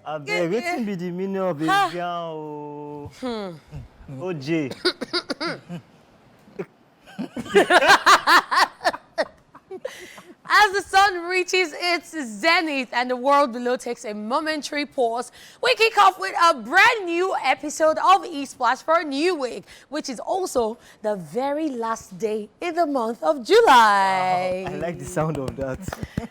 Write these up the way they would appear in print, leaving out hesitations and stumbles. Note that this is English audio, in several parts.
I beg, waiting be the meaning of it. OJ. As the sun reaches its zenith and the world below takes a momentary pause, we kick off with a brand new episode of eSplash for a new week, which is also the very last day in the month of July. I like the sound of that.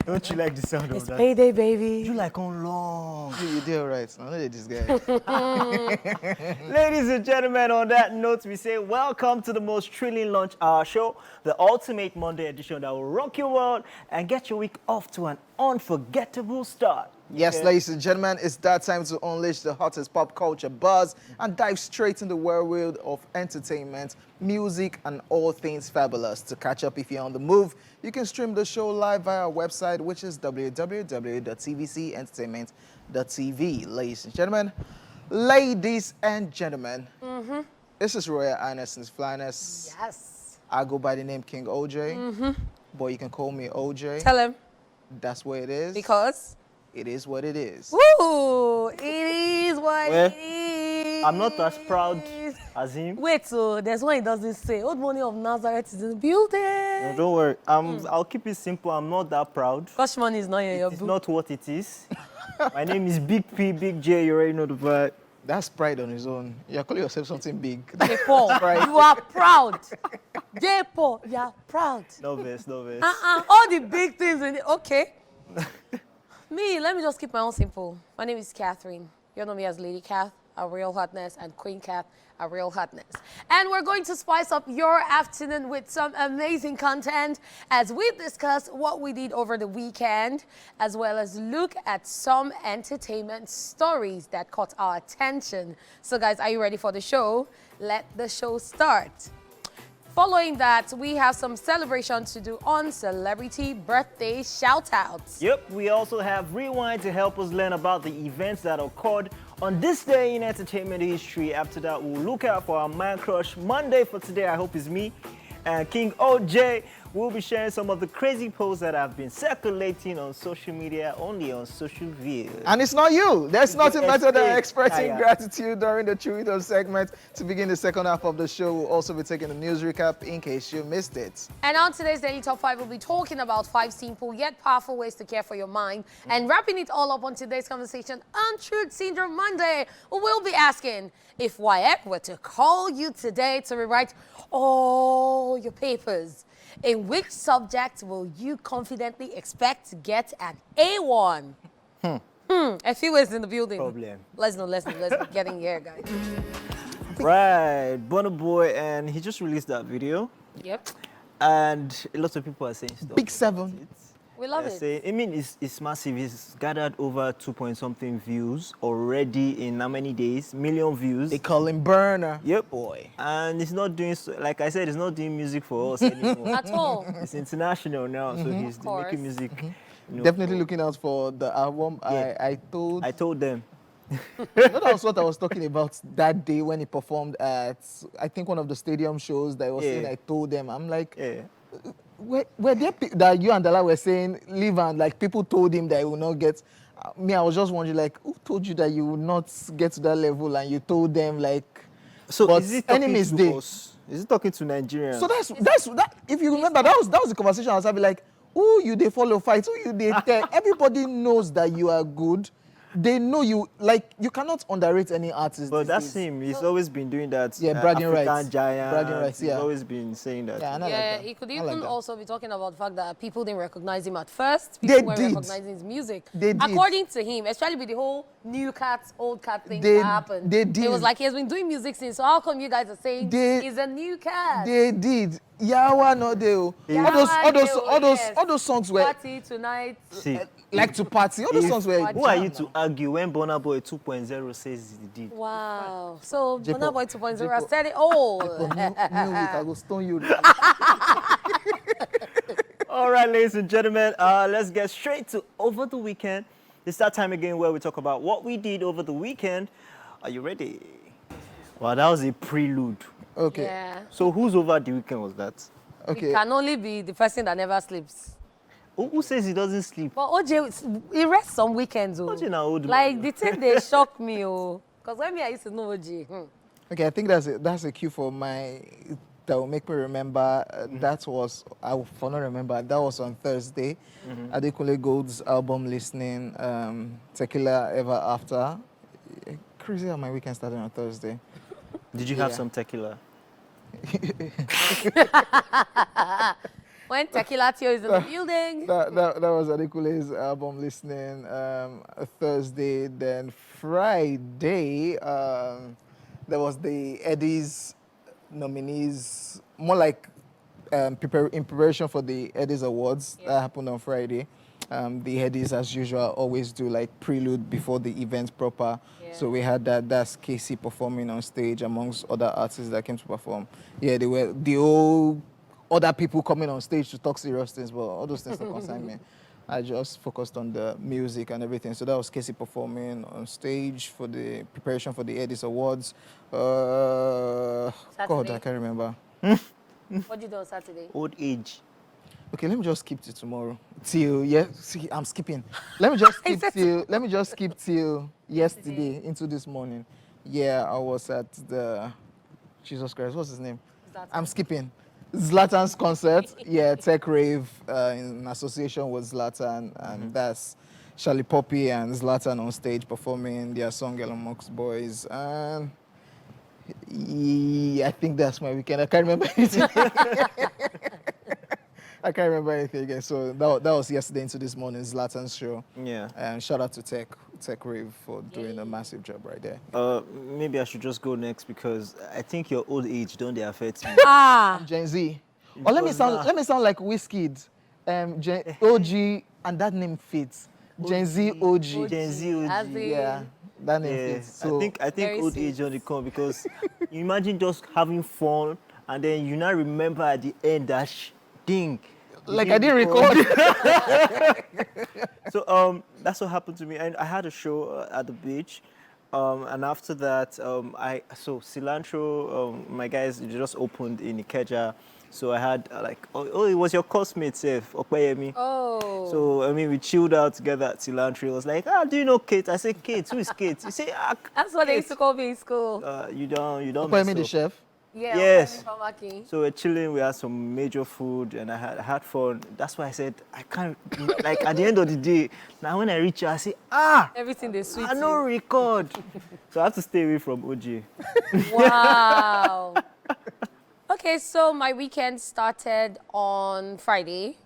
Don't you like the sound of It's that? payday, baby. You like on long. You did all right. I know this guy. Ladies and gentlemen, on that note, we say welcome to the most thrilling lunch hour show, the ultimate Monday edition that will rock your world and get your week off to an unforgettable start. Yes, Okay? ladies and gentlemen, it's that time to unleash the hottest pop culture buzz and dive straight in the whirlwind of entertainment, music, and all things fabulous. To catch up if you're on the move, you can stream the show live via our website, which is www.tvcentertainment.tv. Ladies and gentlemen, this is Royal Highness and His Flyness. Yes. I go by the name King OJ. Boy, you can call me OJ. Tell him. That's what it is. Because? It is what it is. Woo! It is what Well, it is. I'm not as proud as him. Wait, so there's one he doesn't say. Old Money of Nazareth is in the building. No, don't worry. I'll keep it simple. I'm not that proud. Gosh, money is not in your It's book. not what it is. My name is Big P, Big J. You already know the vibe. That's pride on his own. You're calling yourself something big. J. Paul, you are proud. J. Paul, you are proud. No verse, no verse. All the big things in it. Okay. Me, let me just keep my own simple. My name is Catherine. You know me as Lady Kath, a real hotness, and Queen Kath, a real hotness. And we're going to spice up your afternoon with some amazing content as we discuss what we did over the weekend, as well as look at some entertainment stories that caught our attention. So guys, are you ready for the show? Let the show start. Following that, we have some celebration to do on celebrity birthday shout-outs. Yep, we also have Rewind to help us learn about the events that occurred on this day in entertainment history. After that, we'll look out for our Man Crush Monday for today. I hope it's me. And King OJ will be sharing some of the crazy posts that have been circulating on social media, only on social view. And it's not you. There's nothing better than expressing Kaya. gratitude during the Truth of segment. To begin the second half of the show, we'll also be taking a news recap in case you missed it. And on today's Daily Top 5, we'll be talking about 5 simple yet powerful ways to care for your mind. And wrapping it all up on today's conversation on Truth Syndrome Monday, we'll be asking if WAEC were to call you today to rewrite all your papers, in which subject will you confidently expect to get an A1? A few ways in the building. Problem. Let's know, let's get in here, guys. Right, Burna Boy, and he just released that video. Yep. And a lot of people are saying stuff. Big 7. We love They're it. saying, I mean, it's massive. It's gathered over 2-point-something views already in how many days? Million views. They call him Burner. Yep. Boy. And it's not doing, like I said, it's not doing music for us anymore. At all. It's international now, so he's course. making music. You know, Definitely looking out for the album. Yeah. I told them. that was what I was talking about that day when he performed at, I think, one of the stadium shows that I was saying I told them. I'm like, Yeah. were there that you and Dala were saying leave, and like people told him that he will not get me? I was just wondering, like, who told you that you will not get to that level, and you told them, like, So but is it talking enemies to day. us? Is it talking to Nigerians? So that. If you remember, that was the conversation I was having. Like, who you they follow fight? Who you they tell? Everybody knows that you are good. They know you. Like, you cannot underrate any artist. But these that's days. him. He's always been doing that. Yeah, bragging African rights. giant. Bragging rights, He's yeah. always been saying that. Yeah, I know. Yeah, like that. he could I even like that. also be talking about the fact that people didn't recognize him at first. They People weren't did. recognizing his music. They did. According to him, especially with the whole new cat, old cat thing They- that happened. they It did. was like he has been doing music since, so how come you guys are saying he's a new cat? They did. Yawa no deal. Yawa All those songs were Party tonight. See, like to party. All those songs were. who are you to argue when Burna Boy 2.0 says he did? Wow. So, J-pop. Burna Boy 2.0 has said it all. New week, I go stone you. All right, ladies and gentlemen, let's get straight to Over the Weekend. It's that time again where we talk about what we did over the weekend. Are you ready? Wow, that was a prelude. Okay. Yeah. So whose over the weekend was that? Okay. It can only be the person that never sleeps. Who says he doesn't sleep? But OJ, he rests some weekends, oh. OJ na old Like, man. the thing they shock me, oh. Because when me, I used to know OJ. Okay, I think that's a cue for that will make me remember. That was, I will for not remember, that was on Thursday. Adekunle Gold's album listening, Tequila Ever After. Crazy how my weekend started on Thursday. Did you have Yeah. some tequila? When Tequila Tio is in the building. That was Adekunle's album listening, Thursday. Then Friday, there was the Eddie's nominees, more like in preparation for the Eddie's Awards that happened on Friday. The Eddies, as usual, always do like prelude before the event proper. Yeah. So we had that's Casey performing on stage amongst other artists that came to perform. Yeah, they were the old other people coming on stage to talk serious things, but all those things don't concern me. I just focused on the music and everything. So that was Casey performing on stage for the preparation for the Eddies Awards. God, I can't remember. What did you do on Saturday? Old age. Okay, let me just skip to tomorrow. See, I'm skipping. Let me just skip till yesterday into this morning. Yeah, I was at the Jesus Christ, what's his name? Zlatan. I'm skipping. Zlatan's concert. Yeah, Tech Rave in association with Zlatan, and that's Charlie Poppy and Zlatan on stage performing their song Elon Musk Boys. And yeah, I think that's my weekend. I can't remember anything. I can't remember anything again. So that was yesterday into this morning's Zlatan's show. Yeah. And shout out to Tech Rave for doing a massive job right there. Maybe I should just go next because I think your old age don't they affect me. Gen Z. Or let me sound like Wizkid. OG, and that name fits. Gen Z OG. Gen Z OG. As in- Yeah, that name Yeah, fits. So I think Very old sweet. age on the come because you imagine just having fun and then you now remember at the end that ding. like I didn't record. So that's what happened to me. And I had a show at the beach, and after that, Cilantro, my guys just opened in Ikeja. So I had it was your classmate, Opeyemi. Oh. So I mean, we chilled out together at Cilantro. He was like, do you know Kate? I said, Kate, who is Kate? He said, That's what they used to call me in school. you don't. Put mess me the up." chef. Yeah. Yes. Yes. So we're chilling, we had some major food, and I had fun. That's why I said, I can't, like, at the end of the day, now when I reach here, I say, Everything they sweet. I no record. So I have to stay away from OJ. Wow. Okay, so my weekend started on Friday.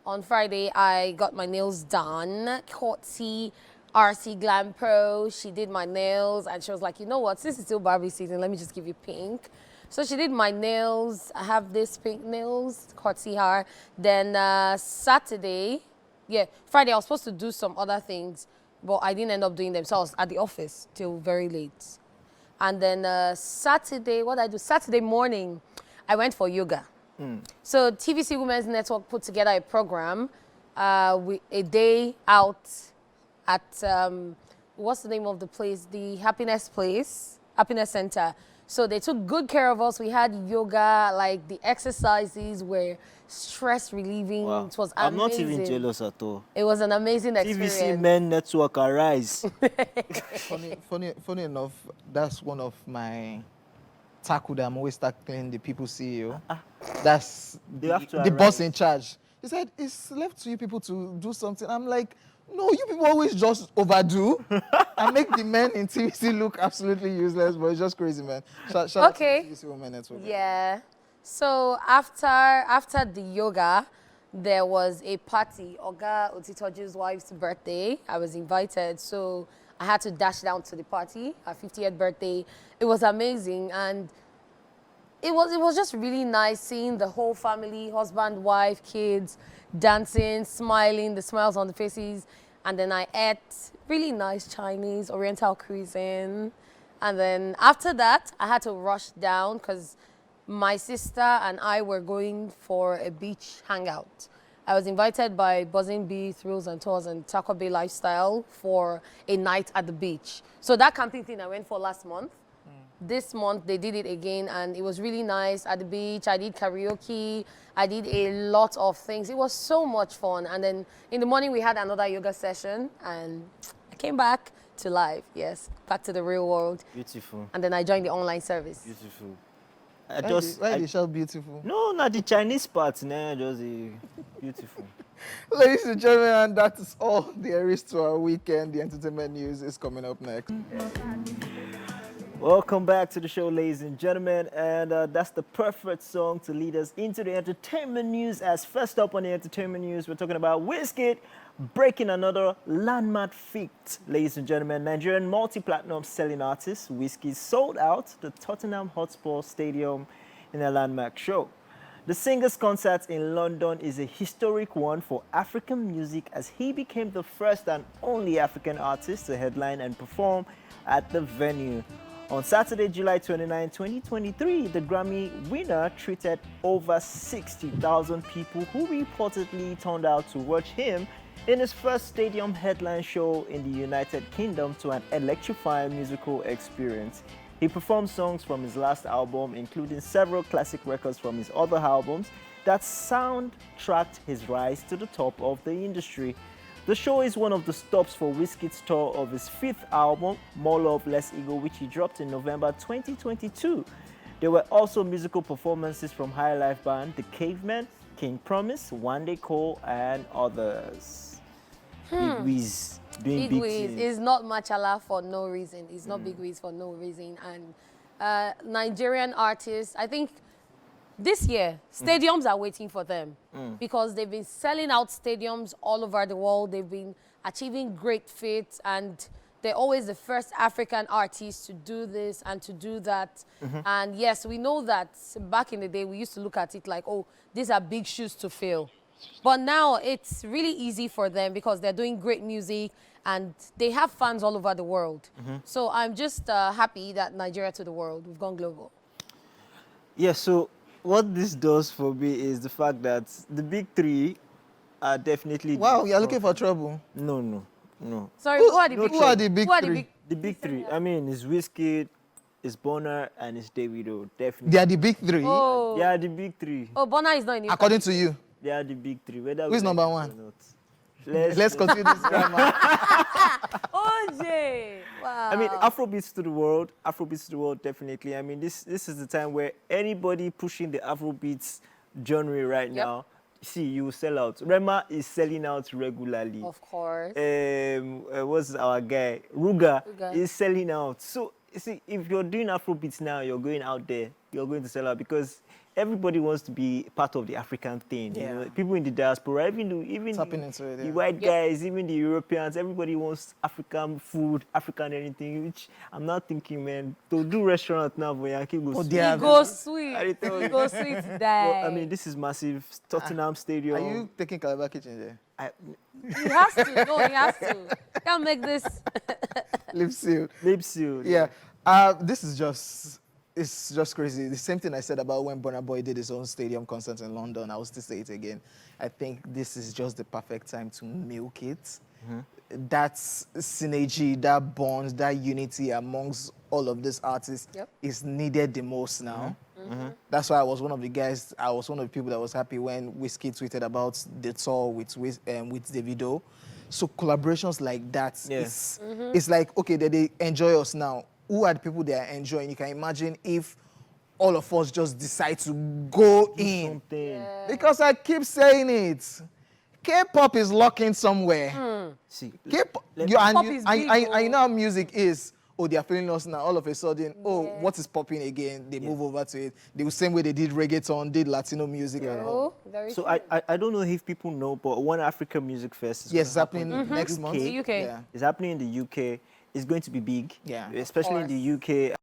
On Friday, I got my nails done. Courtesy RC Glam Pro. She did my nails, and she was like, you know what? Since it's still Barbie season, let me just give you pink. So she did my nails. I have this pink nails, courtesy her. Then Friday, I was supposed to do some other things, but I didn't end up doing them. So I was at the office till very late. And then Saturday, what did I do? Saturday morning, I went for yoga. So TVC Women's Network put together a program, a day out at, what's the name of the place? The Happiness Center. So they took good care of us. We had yoga, like the exercises were stress relieving. Wow. It was amazing. I'm not even jealous at all. It was an amazing experience. TVC Men Network, arise. Funny enough, that's one of my tackle that I'm always tackling the people CEO. That's They have to the boss arise. in charge. He said, it's left to you people to do something. I'm like, no, you people always just overdo and make the men in TVC look absolutely useless, but it's just crazy, man. Shout out to Okay. TVC Women Network. Yeah. So after the yoga, there was a party. Oga Otitoju's wife's birthday. I was invited, so I had to dash down to the party, her 50th birthday. It was amazing, and it was just really nice seeing the whole family, husband, wife, kids, dancing, smiling, the smiles on the faces. And then I ate really nice Chinese, Oriental cuisine. And then after that, I had to rush down because my sister and I were going for a beach hangout. I was invited by Buzzing Bee Thrills and Tours and Taco Bay Lifestyle for a night at the beach. So that camping thing I went for last month, this month they did it again, and it was really nice at the beach. I did karaoke. I did a lot of things. It was so much fun. And then in the morning we had another yoga session, and I came back to life. Yes, back to the real world. Beautiful. And then I joined the online service. Beautiful. Why they shout beautiful? No, not the Chinese part, nah, just beautiful. Ladies and gentlemen, and that is all there is to our weekend. The entertainment news is coming up next. Welcome back to the show, ladies and gentlemen, and that's the perfect song to lead us into the entertainment news. As first up on the entertainment news, we're talking about Wizkid breaking another landmark feat. Ladies and gentlemen, Nigerian multi-platinum selling artist Wizkid sold out the Tottenham Hotspur Stadium in a landmark show. The singer's concert in London is a historic one for African music, as he became the first and only African artist to headline and perform at the venue. On Saturday, July 29, 2023, the Grammy winner treated over 60,000 people who reportedly turned out to watch him in his first stadium headline show in the United Kingdom to an electrifying musical experience. He performed songs from his last album, including several classic records from his other albums that soundtracked his rise to the top of the industry. The show is one of the stops for Wizkid's tour of his fifth album, More Love, Less Ego, which he dropped in November 2022. There were also musical performances from High Life Band, The Cavemen, King Promise, One Day Cole, and others. Big Wiz doing Big big Wiz things. is not Machala for no reason. It's not Big Wiz for no reason. And Nigerian artists, I think this year, stadiums are waiting for them because they've been selling out stadiums all over the world. They've been achieving great feats, and they're always the first African artists to do this and to do that. And yes, we know that back in the day, we used to look at it like, oh, these are big shoes to fill. But now it's really easy for them because they're doing great music and they have fans all over the world. So I'm just happy that Nigeria to the world, we've gone global. Yeah, so what this does for me is the fact that the big three are definitely... Wow, you're looking for trouble. No. Sorry, who are the big Who are the big Who are the three? big? The big three, I mean, it's Wizkid, it's Bonner, and it's Davido, definitely. They are the big three. Oh, They are the big three. oh, Bona is not in it. According to you. They are the big three. Whether Who's we like number it one? or not. Let's continue this drama. OJ, wow. I mean, Afrobeats to the world, definitely. I mean, this is the time where anybody pushing the Afrobeats genre right now, see, you will sell out. Rema is selling out regularly. Of course. What's our guy? Ruga Ruga. is selling out. So, you see, if you're doing Afrobeats now, you're going out there, you're going to sell out because everybody wants to be part of the African thing. You know? People in the diaspora, even Tapping into it, the yeah. white guys, even the Europeans, everybody wants African food, African anything, which I'm not thinking, man, to do restaurant now for Yankee go sweet. they are- He goes sweet. I tell He you. goes sweet die. Well, I mean, this is massive. Tottenham Stadium. Are you taking Calabar Kitchen there? He has to. No, he has to. Can't make this. Lip seal. Lip seal. Yeah. This is just... It's just crazy. The same thing I said about when Burna Boy did his own stadium concert in London. I will still say it again. I think this is just the perfect time to milk it. That synergy, that bond, that unity amongst all of these artists is needed the most now. That's why I was one of the people that was happy when Wizkid tweeted about the tour with Davido. So collaborations like that, it's like, okay, they enjoy us now. Who are the people they are enjoying? You can imagine if all of us just decide to go in. Because I keep saying it. K-pop is locking somewhere. See, K-pop, Pop is big, I know how music is. Oh, they are feeling us now. All of a sudden, what is popping again? They move over to it. The same way they did reggaeton, did Latino music and all. Oh, very so true. I don't know if people know, but one African Music Fest is Yes, it's gonna happening happen next month. The UK. Yeah. It's happening in the UK. It's going to be big. Yeah. Especially in the UK.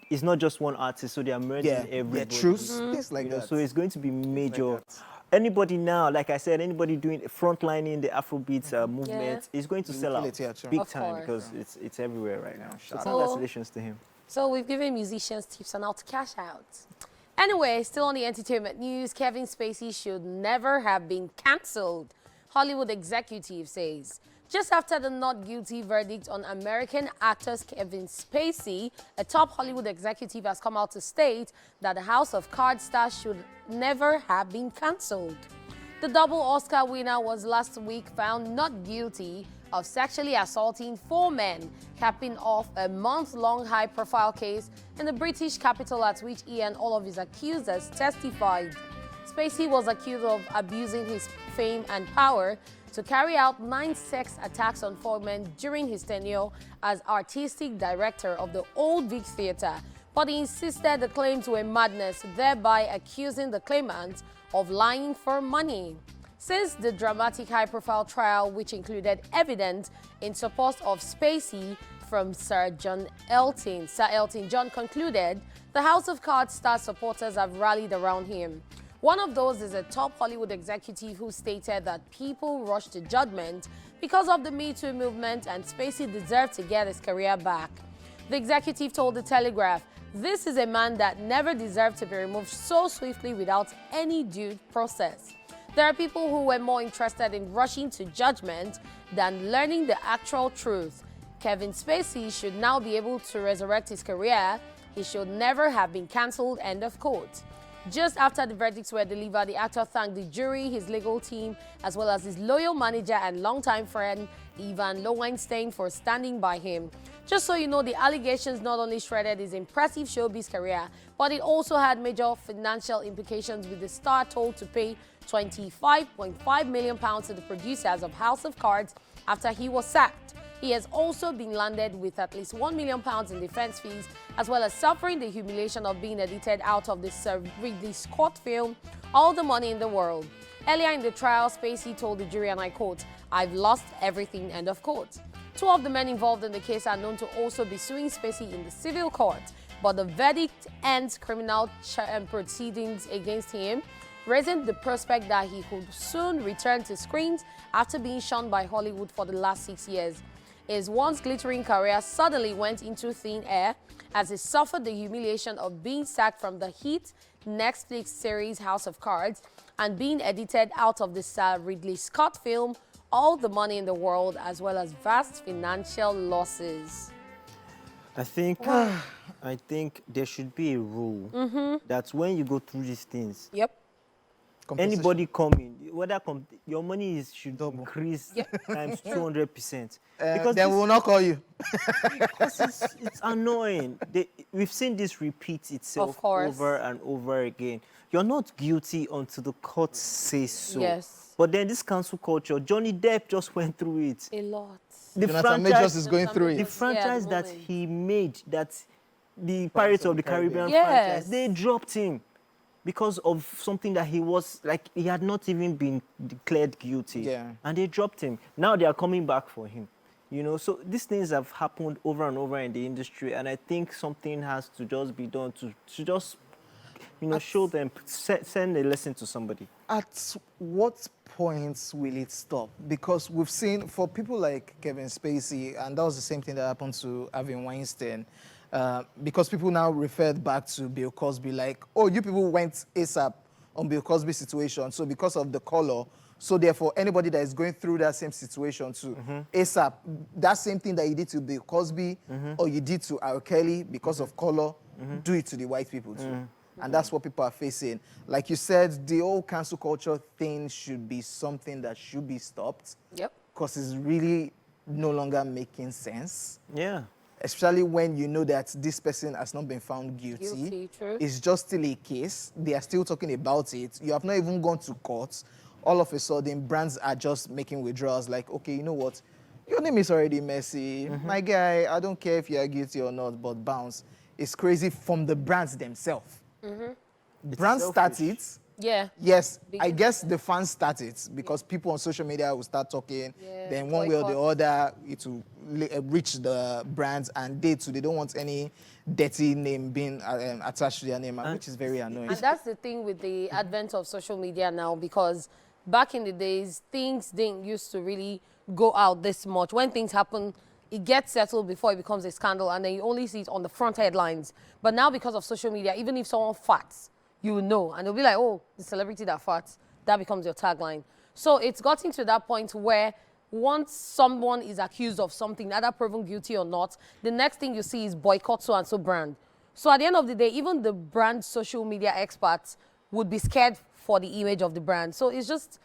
It's not just one artist, so they are merging everybody. truce, things like You know, that. so it's going to be major. that. Anybody now, like I said, anybody doing frontlining the Afrobeats movement is going to sell kill out it, yeah, true. big Of time course. because it's everywhere right now. So Shout out. congratulations to him. So we've given musicians tips on how to cash out. Anyway, still on the entertainment news, Kevin Spacey should never have been cancelled. Hollywood executive says Just after the not guilty verdict on American actor Kevin Spacey, a top Hollywood executive has come out to state that the House of Cards star should never have been cancelled. The double Oscar winner was last week found not guilty of sexually assaulting 4 men, capping off a month-long high-profile case in the British capital at which he and all of his accusers testified. Spacey was accused of abusing his fame and power to carry out 9 sex attacks on 4 men during his tenure as artistic director of the Old Vic Theatre, but he insisted the claims were madness, thereby accusing the claimant of lying for money. Since the dramatic high-profile trial, which included evidence in support of Spacey from Sir Elton John concluded, the House of Cards star supporters have rallied around him. One of those is a top Hollywood executive who stated that people rushed to judgment because of the Me Too movement and Spacey deserved to get his career back. The executive told The Telegraph, "This is a man that never deserved to be removed so swiftly without any due process. There are people who were more interested in rushing to judgment than learning the actual truth. Kevin Spacey should now be able to resurrect his career. He should never have been cancelled," end of quote. Just after the verdicts were delivered, the actor thanked the jury, his legal team, as well as his loyal manager and longtime friend, Ivan Lowenstein, for standing by him. Just so you know, the allegations not only shredded his impressive showbiz career, but it also had major financial implications, with the star told to pay £25.5 million to the producers of House of Cards after he was sacked. He has also been landed with at least £1 million in defense fees, as well as suffering the humiliation of being edited out of the Sir Ridley Scott film, All the Money in the World. Earlier in the trial, Spacey told the jury, and I quote, "I've lost everything," end of quote. 2 of the men involved in the case are known to also be suing Spacey in the civil court, but the verdict ends criminal proceedings against him, raising the prospect that he could soon return to screens after being shunned by Hollywood for the last 6 years. His once glittering career suddenly went into thin air as he suffered the humiliation of being sacked from the hit Netflix series House of Cards and being edited out of the Sir Ridley Scott film All the Money in the World, as well as vast financial losses. I think there should be a rule that when you go through these things, Yep. anybody coming, your money should increase times 200%. Because they will not call you. Because it's annoying. We've seen this repeat itself over and over again. You're not guilty until the court says so. Yes. But then this cancel culture, Johnny Depp just went through it. A lot. Jonathan Majors is going through it. The franchise that he made, that the Pirates of the Caribbean Yes. franchise, they dropped him because of something that he had not even been declared guilty. Yeah. And they dropped him. Now they are coming back for him. You know, so these things have happened over and over in the industry, and I think something has to just be done to just, show them, send a lesson to somebody. At what point will it stop? Because we've seen, for people like Kevin Spacey, and that was the same thing that happened to Harvey Weinstein, because people now referred back to Bill Cosby, like, oh, you people went ASAP on Bill Cosby's situation, so because of the color, so therefore anybody that is going through that same situation to ASAP, that same thing that you did to Bill Cosby or you did to R. Kelly because of color, do it to the white people too. And that's what people are facing. Like you said, the whole cancel culture thing should be something that should be stopped. Yep. Because it's really no longer making sense. Yeah. Especially when you know that this person has not been found guilty. True. It's just still a case. They are still talking about it. You have not even gone to court. All of a sudden, brands are just making withdrawals like, okay, you know what? Your name is already messy. My guy, I don't care if you are guilty or not, but bounce. It's crazy from the brands themselves. Brands start it. Yeah. Yes, I guess the fans start it because people on social media will start talking. Then one way or the other, it will reach the brands, and they don't want any dirty name being attached to their name, which is very annoying. And that's the thing with the advent of social media now, because back in the days, things didn't used to really go out this much. When things happen, it gets settled before it becomes a scandal, and then you only see it on the front headlines. But now, because of social media, even if someone farts, you will know. And they'll be like, oh, the celebrity that farts, that becomes your tagline. So it's gotten to that point where once someone is accused of something, either proven guilty or not, the next thing you see is boycott so and so brand. So at the end of the day, even the brand social media experts would be scared for the image of the brand. So it's just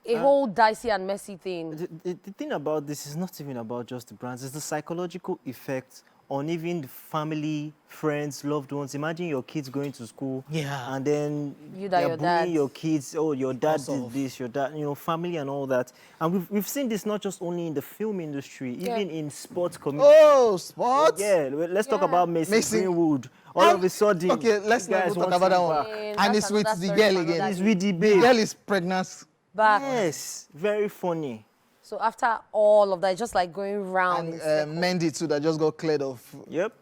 a whole dicey and messy thing. The thing about this is not even about just the brands. It's the psychological effect on even the family, friends, loved ones. Imagine your kids going to school, and then your bullying dad. your kids. Oh, your dad did this, your dad, family and all that. And we've seen this not just only in the film industry, even in sports community. Oh, sports? Yeah, let's talk about Mason Greenwood. All of a sudden, okay, let's not talk about that one. And it's with the girl again. It's with the babe. The girl is pregnant. Back. Yes, very funny. So after all of that, it's just like going round. And Mendy too, that just got cleared off. Yep.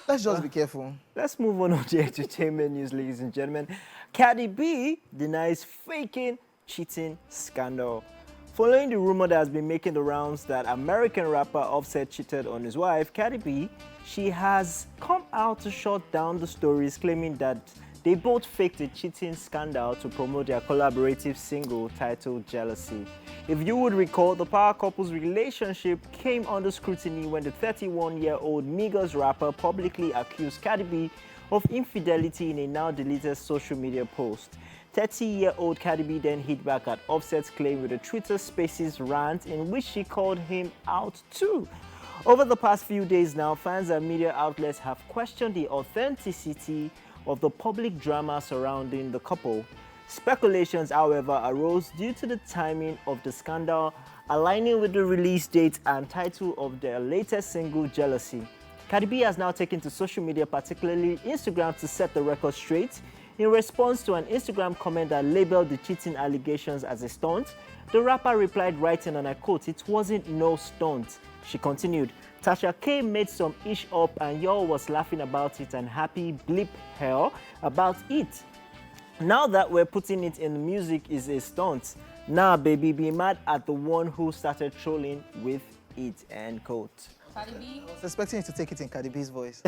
Let's just be careful. Let's move on to entertainment news, ladies and gentlemen. Cardi B denies faking cheating scandal. Following the rumor that has been making the rounds that American rapper Offset cheated on his wife, Cardi B, she has come out to shut down the stories, claiming that they both faked a cheating scandal to promote their collaborative single titled Jealousy. If you would recall, the power couple's relationship came under scrutiny when the 31-year-old Migos rapper publicly accused Cardi B of infidelity in a now-deleted social media post. 30-year-old Cardi B then hit back at Offset's claim with a Twitter Spaces rant in which she called him out too. Over the past few days now, fans and media outlets have questioned the authenticity of the public drama surrounding the couple. Speculations, however, arose due to the timing of the scandal aligning with the release date and title of their latest single, Jealousy. Cardi B has now taken to social media, particularly Instagram, to set the record straight. In response to an Instagram comment that labeled the cheating allegations as a stunt, the rapper replied, writing, and I quote, "It wasn't no stunt." She continued, "Tasha K made some ish up and y'all was laughing about it and happy bleep hell about it. Now that we're putting it in the music is a stunt. Nah, baby, be mad at the one who started trolling with it," end quote. Cardi B? I was expecting you to take it in Cardi B's voice.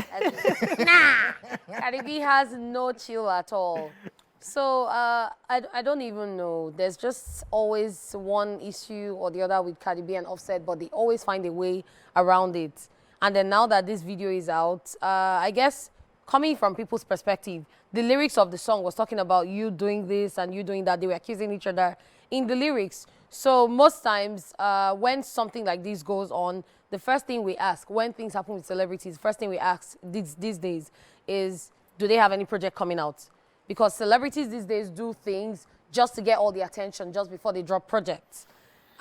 Nah! Cardi B has no chill at all. So I don't even know. There's just always one issue or the other with Cardi B and Offset, but they always find a way around it. And then now that this video is out, I guess coming from people's perspective, the lyrics of the song was talking about you doing this and you doing that. They were accusing each other in the lyrics. So most times when something like this goes on, the first thing we ask, when things happen with celebrities, the first thing we ask these days is, do they have any project coming out? Because celebrities these days do things just to get all the attention just before they drop projects.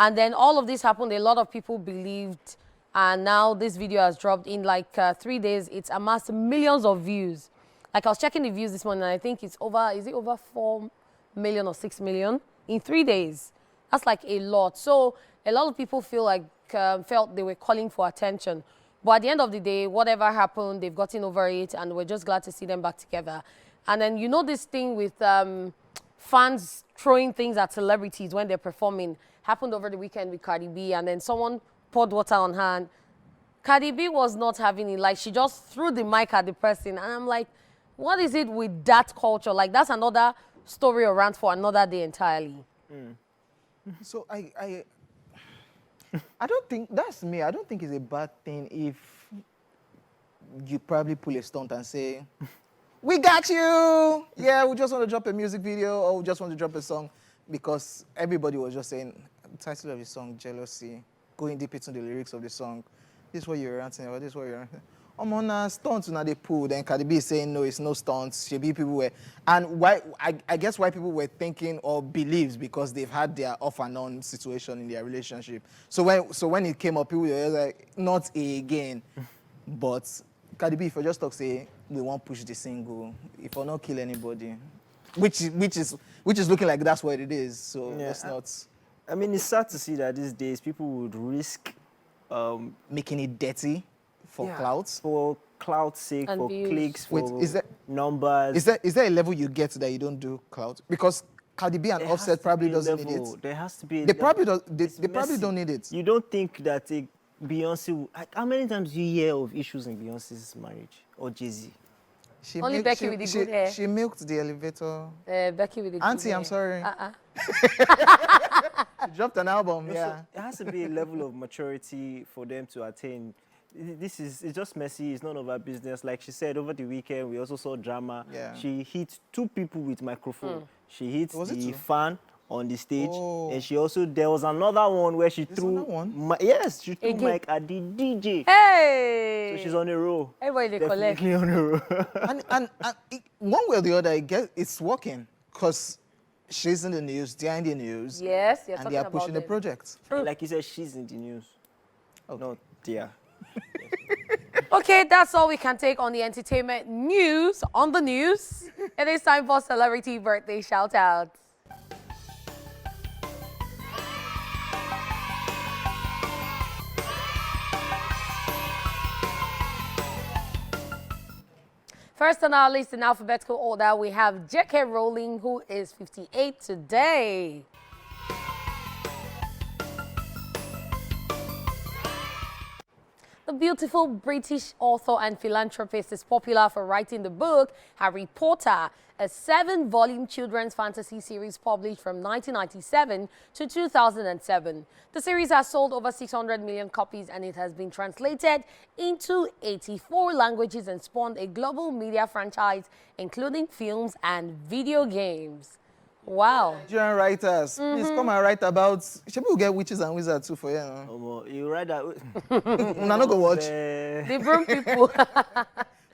And then all of this happened, a lot of people believed, and now this video has dropped in like 3 days. It's amassed millions of views. Like I was checking the views this morning, and I think it's over, is it over 4 million or 6 million in 3 days? That's like a lot. So a lot of people feel like, felt they were calling for attention. But at the end of the day, whatever happened, they've gotten over it, and we're just glad to see them back together. And then you know this thing with fans throwing things at celebrities when they're performing happened over the weekend with Cardi B, and then someone poured water on her. And Cardi B was not having it. Like, she just threw the mic at the person. And I'm like, what is it with that culture? Like, that's another story or rant for another day entirely. So I don't think, that's me, I don't think it's a bad thing if you probably pull a stunt and say, we got you! Yeah, we just want to drop a music video or we just want to drop a song, because everybody was just saying, the title of the song, Jealousy, going deep into the lyrics of the song. This is what you're ranting about, this is what you're ranting. I'm on a stunt now they pull, then Cardi B is saying no, it's no stunts. Should be people were, and why I guess why people were thinking or believes because they've had their off and on situation in their relationship. So when it came up, people were like, not again. But Cardi B, if I just talk say we won't push the single, if I not kill anybody, which is looking like that's what it is. So Yeah, that's not. I mean, it's sad to see that these days people would risk Making it dirty for clouds. for cloud's sake, And for views. clicks, Wait, for is that- numbers. Is there a level you get that you don't do cloud? Because Cardi B and There has Offset to probably be a doesn't need level. it. There has to be. They probably don't. It's They probably messy. don't need it. You don't think that a Beyonce? Like, how many times do you hear of issues in Beyonce's marriage or Jay-Z? She Only Becky with the good hair. She milked the elevator. Becky with the Auntie, good I'm hair. sorry. Dropped an album, So yeah. it has to be a level of maturity for them to attain. It's just messy. It's none of our business. Like she said, over the weekend, we also saw drama. Yeah. She hit 2 people with microphone. She hit Was it the 2? fan on the stage. Oh. And she also, there was another one where she threw, another one? yes, she threw Again. mic at the DJ. Hey! So she's on a roll. Everybody they collect. Definitely on a roll. And one way or the other, it's working. Because she's in the news, they're in the news. Yes, you're And talking they are about pushing the them. project. Like you said, she's in the news. Okay. No, dear. Okay, that's all we can take on the entertainment news. On the news, it is time for celebrity birthday shout-outs. First on our list in alphabetical order, we have J.K. Rowling, who is 58 today. The beautiful British author and philanthropist is popular for writing the book Harry Potter, a 7-volume children's fantasy series published from 1997 to 2007. The series has sold over 600 million copies and it has been translated into 84 languages and spawned a global media franchise, including films and video games. Wow. Nigerian writers, please come and write about. People get witches and wizards too for you. Know? Well, you read that. Una no go watch. The broom people.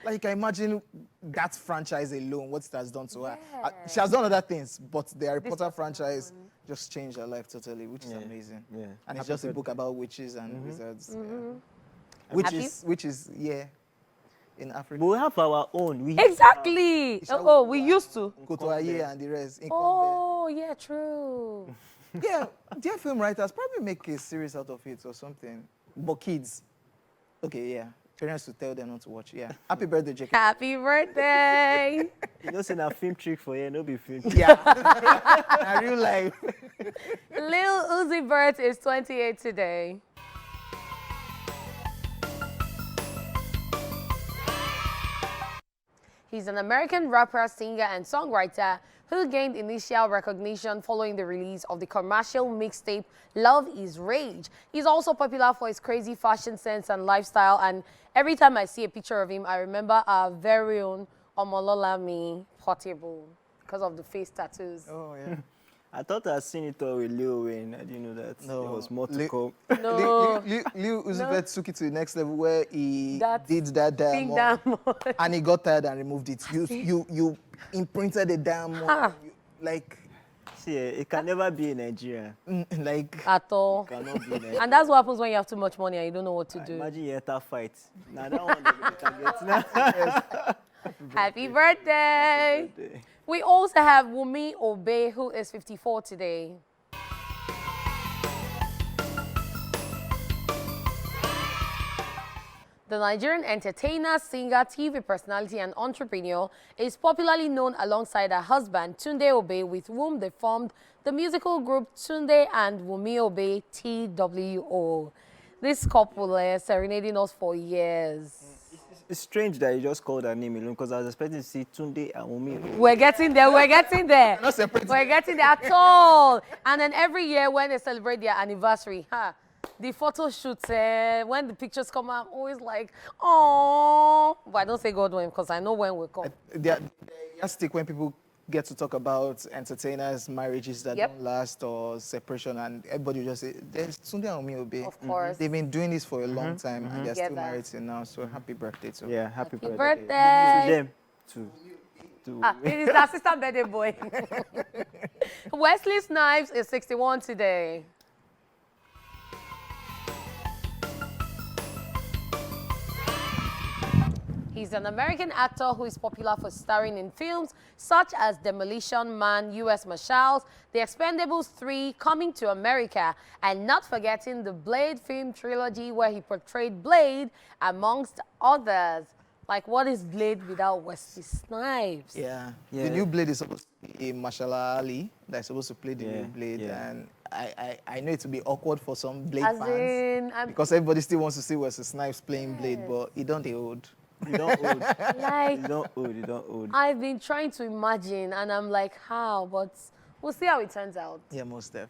Like, you can imagine that franchise alone, what it has done to her. She has done other things, but the Harry Potter franchise just changed her life totally, which is amazing. Yeah. And it's just a book about witches and wizards. Yeah. Happy? Which is, yeah, in Africa. But we have our own. Exactly. Oh, we used to. Kotoaye and the rest. Oh, yeah, true. Yeah, dear film writers probably make a series out of it or something. But kids, okay, yeah. Parents to tell them not to watch. Yeah. Happy birthday, Jacob. Happy birthday. You know, saying a film trick for you, no be film trick. Yeah. In real life. Lil Uzi Vert is 28 today. He's an American rapper, singer, and songwriter who gained initial recognition following the release of the commercial mixtape Love Is Rage. He's also popular for his crazy fashion sense and lifestyle, and every time I see a picture of him, I remember our very own Omololami Portable because of the face tattoos. Oh, yeah. I thought I'd seen it all with Lil Wayne. I didn't know that there was more to come. No. Lil Uzi Vert took it to the next level where he That did that Pink diamond, diamond. and he got tired and removed it. You imprinted a diamond, like See, it can never be in Nigeria. like At all. It cannot be in Nigeria. And that's what happens when you have too much money and you don't know what to do. Imagine you enter fight. Now that one they target. Happy birthday. We also have Umi Obey, who is 54 today. The Nigerian entertainer, singer, TV personality, and entrepreneur is popularly known alongside her husband, Tunde Obey, with whom they formed the musical group Tunde and Wumi Obey, TWO. This couple serenading us for years. It's strange that you just called her name alone because I was expecting to see Tunde and Umi. We're getting there, we're getting there. not separated. We're getting there at all. And then every year when they celebrate their anniversary, the photo shoots, when the pictures come out, I'm always like, oh. But I don't say God when because I know when will come. they stick when people get to talk about entertainers, marriages that don't last or separation, and everybody will just say, there's Tunde and Umi Obey. Of course. They've been doing this for a long time and they're still Together. married till now, so happy birthday to Yeah, happy Happy birthday. birthday. To them, too. It is the assistant birthday boy. Wesley Snipes is 61 today. He's an American actor who is popular for starring in films such as Demolition Man, U.S. Marshals, The Expendables 3, Coming to America, and not forgetting the Blade film trilogy where he portrayed Blade, amongst others. Like, what is Blade without Wesley Snipes? Yeah. Yeah. The new Blade is supposed to be Marshall Ali that's supposed to play the Yeah, new Blade, yeah. and I know it will be awkward for some Blade As fans in, because everybody still wants to see Wesley Snipes playing Blade, but he don't the old. You don't old. like, You don't old. You don't old. I've been trying to imagine, and I'm like, how? But We'll see how it turns out. Yeah, most def.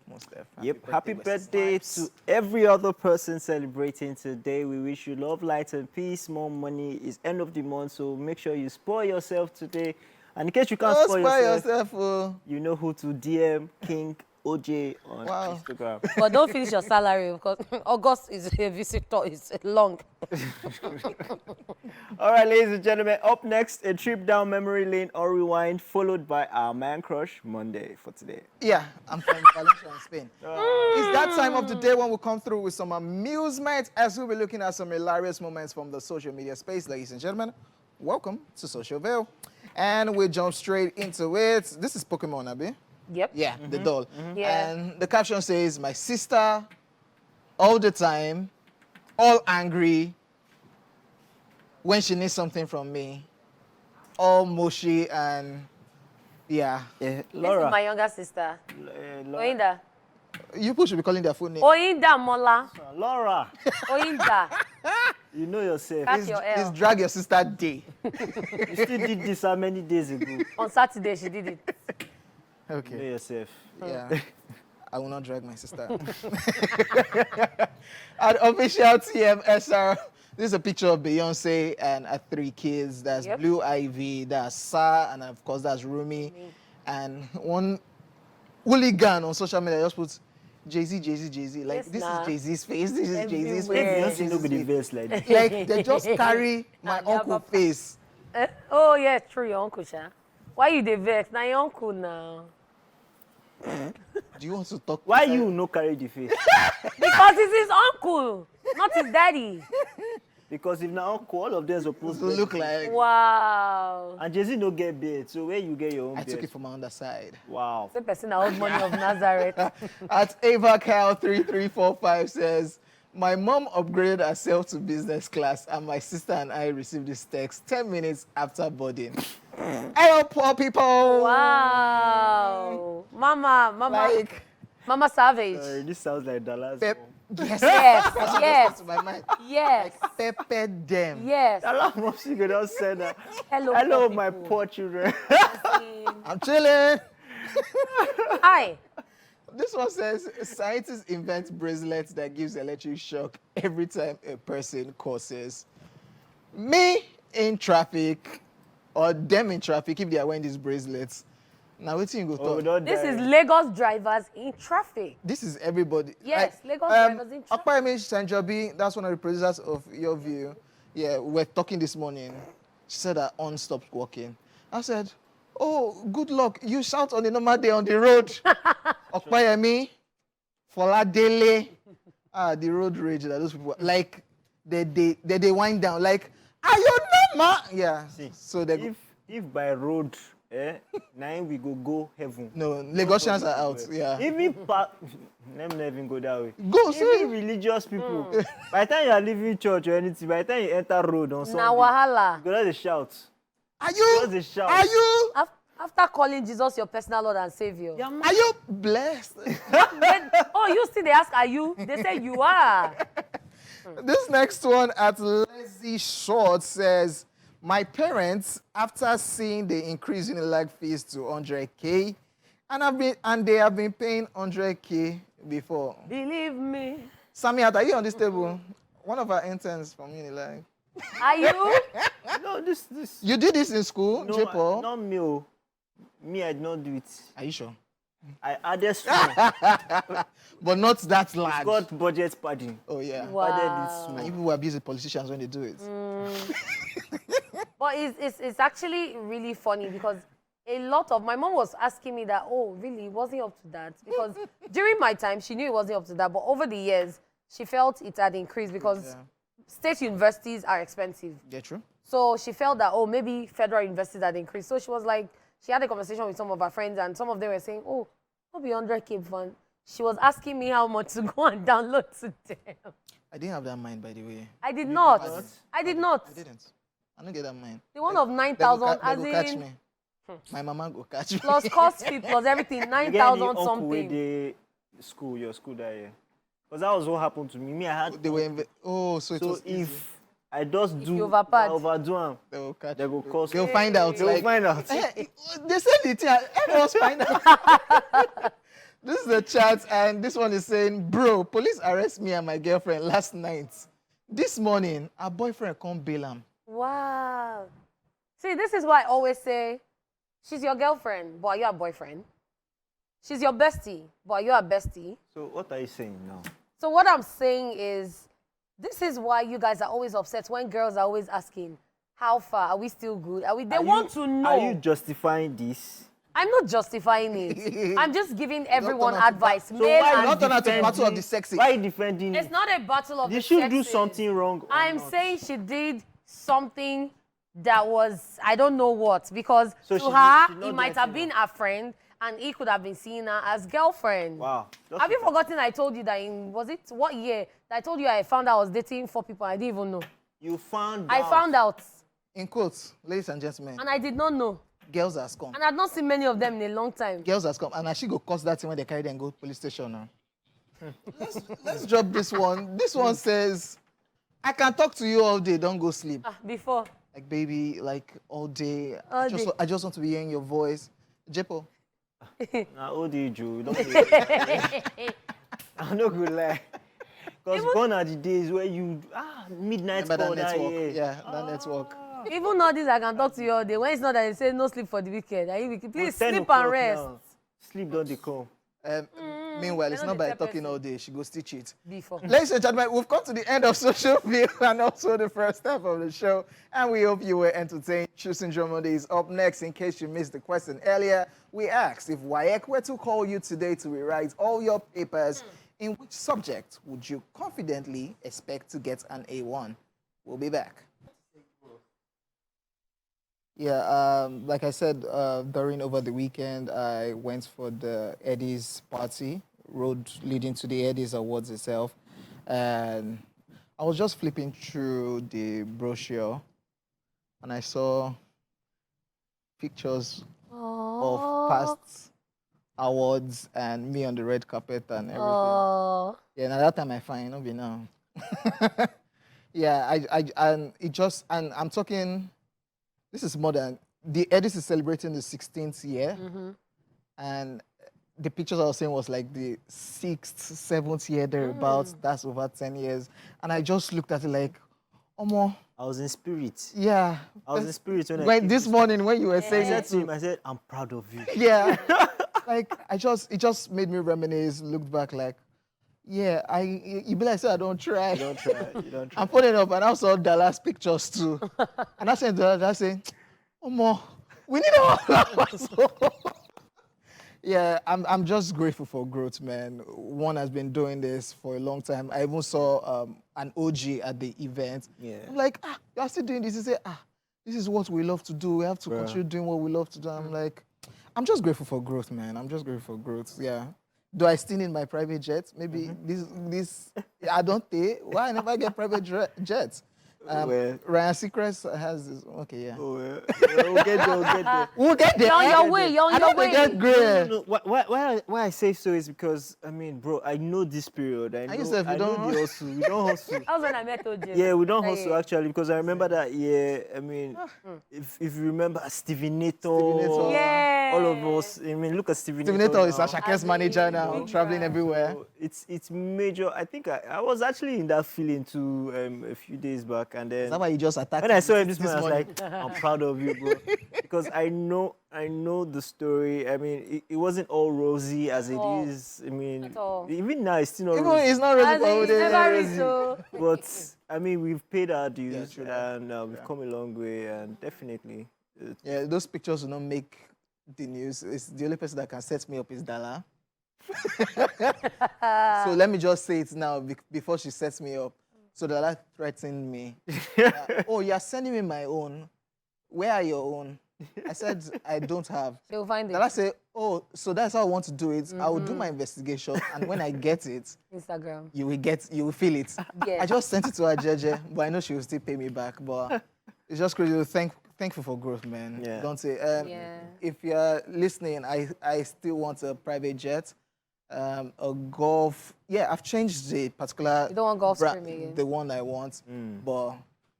Yep. Happy Wesley birthday Snipes. to every other person celebrating today. We wish you love, light, and peace. More money. It's end of the month, so make sure you spoil yourself today. And in case you can't Don't spoil spoil yourself, yourself. you know who to DM King OJ on Wow. Instagram. But don't finish your salary because August is a visitor. It's long. All right, ladies and gentlemen, up next, a trip down memory lane or rewind, followed by our Man Crush Monday for today. Yeah, I'm from Valencia in Spain. It's that time of the day when we come through with some amusement as we'll be looking at some hilarious moments from the social media space. Ladies and gentlemen, welcome to Social Veil. And we'll jump straight into it. This is Pokemon, Abi. Yep. Yeah, the doll. Yeah. And the caption says, my sister, all the time, all angry when she needs something from me, all mushy and yeah. This Laura. is my younger sister. Laura. Oinda. You people should be calling their full name. Oinda Mola. Laura, Oinda. you know yourself. Cut your It's L. drag your sister day. You still did this how many days ago? On Saturday, she did it. You know Okay. yourself. Yeah. I will not drag my sister. At official TMSR, this is a picture of Beyonce and her 3 kids. That's Yep. Blue Ivy, that's Sa, and of course that's Rumi. And one hooligan on social media just puts Jay-Z. Like, Yes, this nah. is Jay-Z's face, this is Jay-Z's Everywhere. face. Beyonce no be the verse like that. Like, they just carry my Nah, uncle Papa. face. Oh, yeah, true, your uncle, Sha. Why you the vex? Now your uncle now. Do you want to talk? Why you no carry the face? Because it's his uncle, not his daddy. Because if now uncle, all of them supposed to look like? Wow. And Jay-Z no get beard, so where you get your own I beard? took it from my underside. Wow. The person that owes money of Nazareth. At Ava Cal 3345 says, my mom upgraded herself to business class and my sister and I received this text 10 minutes after boarding. Hello, poor people. Wow. Mama Savage. This sounds like Dallas. Pep. Yes. Yes, That's what yes, comes to my mind. yes, Pepper them. yes. Dallas mom, she could just say that. Hello, Hello, poor my people. poor children. I'm chilling. Hi. This one says, scientists invent bracelets that gives electric shock every time a person crosses. Me in traffic, or them in traffic, if they are wearing these bracelets. Now, what you go Oh, we talk? don't This die. is Lagos drivers in traffic. This is everybody. Yes, Lagos drivers in traffic. Akpayemi Sanjobi, that's one of the producers of Your View. Yeah, we were talking this morning. She said her aunt stopped walking. I said, oh, good luck. You shout on a normal day on the road. Akpayemi, Foladele. The road rage that those people, like, they wind down. Like, are you normal? Yeah. See, So they go. if by road, now we go heaven. No, Lagosians are out. Yeah. Even let me not even go that way. Go, see. Even religious people. By the time you are leaving church or anything, by the time you enter road on Sunday, Na wahala. you go just shout. Are you? Just a shout. Are you? After calling Jesus your personal Lord and Savior. Are you blessed? Oh, you see, they ask, are you? They say you are. This next one at Lazy Short says, my parents, after seeing the increase in the lag fees to 100K, and they have been paying 100K before. Believe me. Sammy, are you on this table? One of our interns from Unilag. Are you? No, this. You did this in school, No, J-Paul? not me. Oh. Me, I did not do it. Are you sure? I added small. But not that It's large. got budget padding. Oh, yeah. Added it Wow. small. And you people abuse the politicians when they do it. But it's actually really funny because a lot of my mom was asking me that, oh, really, it wasn't up to that. Because during my time, she knew it wasn't up to that. But over the years, she felt it had increased because Yeah. state universities are expensive. Yeah, true. So she felt that, oh, maybe federal universities had increased. So she was like, she had a conversation with some of her friends, and some of them were saying, oh, maybe 100K fund. She was asking me how much to go and download to them. I didn't have that mind, by the way. I did not. not? I did not. I didn't. I don't get that mind. The one of They 9,000, go as catch in me. My mama go catch me. plus cost fee, plus everything, You get any 9,000 uncle with something. the your school that year? Because that was what happened to me. Me, I had. They were so it So was easy. if I just If do you overpad. overdo am. They will catch They go you. cause. They'll find out. They'll find out. Hey, they said the thing. Everyone's find out. This is the chat, and this one is saying, bro, police arrest me and my girlfriend last night. This morning, our boyfriend come bail am. Wow. See, this is why I always say, she's your girlfriend, but you're a boyfriend. She's your bestie, but you're a bestie. So what are you saying now? So what I'm saying is, this is why you guys are always upset when girls are always asking, how far? Are we still good? They want to know. Are you justifying this? I'm not justifying it. I'm just giving everyone advice. So Male why and not turn out to defending- battle of the sexy? Why are you defending It's it? not a battle of They the should do sexes. something wrong. or I'm not. saying she did something that was, I don't know what, because So to she her, did not he do might have anything been a friend, and he could have been seeing her as girlfriend. Wow. Have you forgotten I told you that was it what year? That I told you I found out I was dating 4 people, I didn't even know. You found I out. found out, In quotes, ladies and gentlemen, and I did not know. girls has come. And I've not seen many of them in a long time. Girls has come. And I should go cause that thing when they carry them go police station now. let's drop this one. This one says, I can talk to you all day, don't go sleep. Before. Like, baby, like all day. All day. I just want to be hearing your voice. Jepo. Nah, old age, you don't. I'm not gonna lie. Because gone are the days where you midnight Remember call that that network? year. Yeah, that network. Even all this, I can talk to you all day. When it's not that they say no sleep for the weekend. Please 10 sleep o'clock and rest. now. Sleep don't they come. Meanwhile, they it's know not the by type talking person. all day. She go stitch it. Before. Ladies and gentlemen, we've come to the end of Social View and also the first half of the show. And we hope you were entertained. True Syndrome Monday is up next. In case you missed the question earlier, we asked if WAEC were to call you today to rewrite all your papers, in which subject would you confidently expect to get an A1? We'll be back. Yeah, like I said, during over the weekend, I went for the Eddie's party, road leading to the Eddie's Awards itself. And I was just flipping through the brochure and I saw pictures of past awards and me on the red carpet and everything. Oh. Yeah, now that time I find, not be now. Yeah, and it just, and I'm talking, this is more than, the Edis is celebrating the 16th year. And the pictures I was saying was like the 6th, 7th year thereabouts. That's over 10 years. And I just looked at it like, Omo. I was in spirit. Yeah. I was in spirit when I When came this to morning when you were I saying said it, to him, I said, I'm proud of you. yeah. Like it just made me reminisce, looked back like, yeah, you be like, say I don't try. You don't try. You don't try. I'm putting up and I saw Dallas pictures too. And I said, I say, Omo, we need all flowers. Yeah, I'm just grateful for growth, man. One has been doing this for a long time. I even saw an OG at the event. Yeah. I'm like, you're still doing this. He said, this is what we love to do. We have to continue doing what we love to do. I'm like, I'm just grateful for growth, man. I'm just grateful for growth, yeah. Do I still need my private jet? Maybe this I don't pay. Why I never get private jets? Well. Ryan Seacrest has this. Okay, yeah. Oh, we'll get there, we'll get there. We'll get there. You're on your way, you're on I your don't way. get great. No, why I say so is because, I mean, bro, I know this period. I know, yourself, you I know don't the hustle. We don't hustle. That was when I met OJ. Yeah, we don't hustle actually because I remember that year. I mean, if you remember Stevie Nato, Yeah. all of us. I mean, look at Stevie Stevie Nato Nato is now. Ashake's manager now, Big traveling man. everywhere. So it's major. I think I was actually in that feeling too a few days back, and then Is that why you just attacked when I saw him this morning? morning, I was like, I'm proud of you, bro, because I know the story. I mean, it wasn't all rosy as it all. is. I mean, At all. even now it's still not Even rosy. it's not really As in, for it's the- never reached, so. But I mean, we've paid our dues, Yes, and we've come a long way, and definitely. Yeah, those pictures will not make the news. It's the only person that can set me up is Dala. So let me just say it now before she sets me up. So Dala threatened me. Oh, you're sending me my own. Where are your own? I said, I don't have. She'll find it. Dala said, oh, so that's how I want to do it. I will do my investigation, and when I get it, Instagram. you will feel it. Yes. I just sent it to her, Jeje, but I know she will still pay me back. But it's just crazy. Thankful for growth, man. Yeah. Don't say. Yeah. If you're listening, I still want a private jet, a Golf. Yeah, I've changed the particular. You don't want Gulfstream again? The one I want, but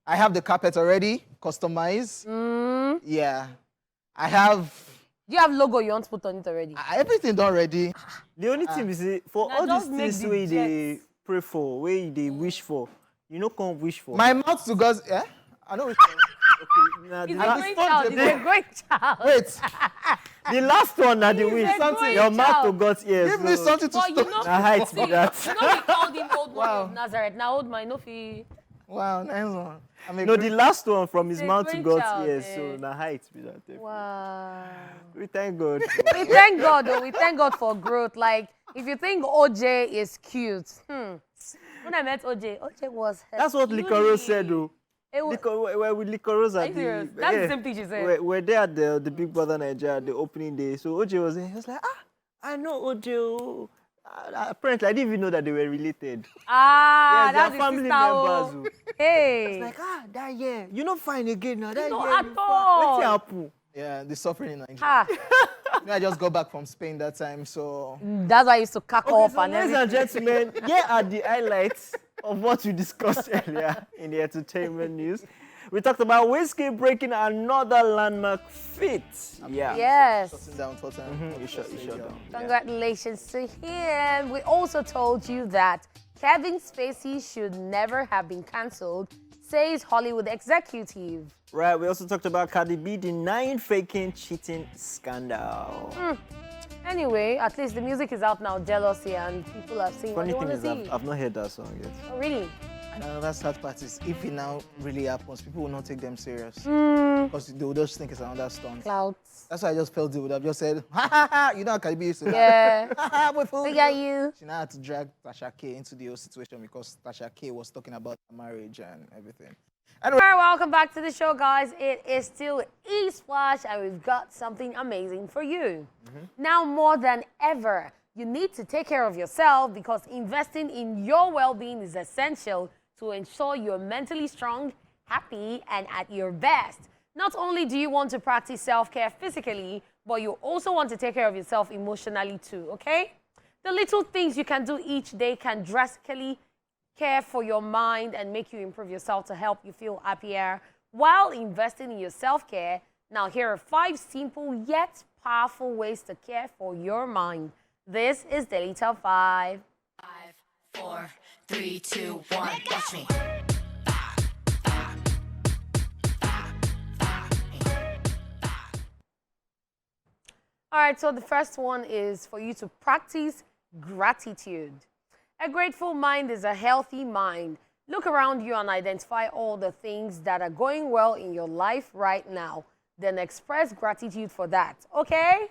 I have the carpet already, customized. Yeah. I have Do you have logo you want to put on it already? everything done ready. The only thing is, for Now all these just make things the where they jets. pray for, where they wish for, you know, can't wish for. My mouth to God's, yeah? I know which Okay, now He's the, a last, great thought child. you He's a did. great child. Wait, the last one, now the He's wish. a great Your mouth to child. God's ears. give me so- something to But you stop. know, Na height see, be that. you know we called him old man Wow. of Nazareth. Now old man, no fee. Wow, nice one. I'm a No, great- the last one from his He's a mouth to great God's child, ears. eh. So na height be that. Wow. We thank God. We thank God, though. We thank God for growth. Like, if you think OJ is cute, when I met OJ was. That's what cutie. Licoro said, though. It was, We're with Licoros Are at you the. serious? That's the same thing she said. We're there at the Big Brother Nigeria the opening day. So OJ was there. He was like, I know OJ. Oh." Apparently, I didn't even know that they were related. Ah, Yes, that's they the are family sister. members. Oh. Hey. Like, that year. You're not fine again now. That No, year. at you all. What's happen? Yeah, the suffering in Nigeria. Ah, You know, I just got back from Spain that time, so that's why I used to cack Okay, up so and ladies and everything. gentlemen, here are the highlights of what we discussed earlier in the entertainment news. We talked about Wizkid breaking another landmark feat. Yeah. Yes. shutting down Tottenham. You shut down. Congratulations to him. We also told you that Kevin Spacey should never have been cancelled, says Hollywood executive. Right, we also talked about Cardi B denying faking cheating scandal. Anyway, at least the music is out now, Jealousy, and people are seeing what Funny they thing want to is, see. I've not heard that song yet. Oh, really? And another sad part is if it now really happens, people will not take them serious. Hmm. Because they will just think it's another stunt. Clouds. That's why I just felt they would have just said, ha ha ha, you know how Cardi B used to Yeah. ha ha, we fooled We got you. She now had to drag Tasha K into the whole situation because Tasha K was talking about her marriage and everything. Anyway, All right, welcome back to the show, guys. It is still E-Splash, and we've got something amazing for you. Now more than ever, you need to take care of yourself because investing in your well-being is essential to ensure you're mentally strong, happy, and at your best. Not only do you want to practice self-care physically, but you also want to take care of yourself emotionally too, okay? The little things you can do each day can drastically care for your mind and make you improve yourself to help you feel happier while investing in your self-care. Now, here are 5 simple yet powerful ways to care for your mind. This is Daily Top 5. 5, 4, 3, 2, 1. Watch me. All right, so the first one is for you to practice gratitude. A grateful mind is a healthy mind. Look around you and identify all the things that are going well in your life right now. Then express gratitude for that, okay?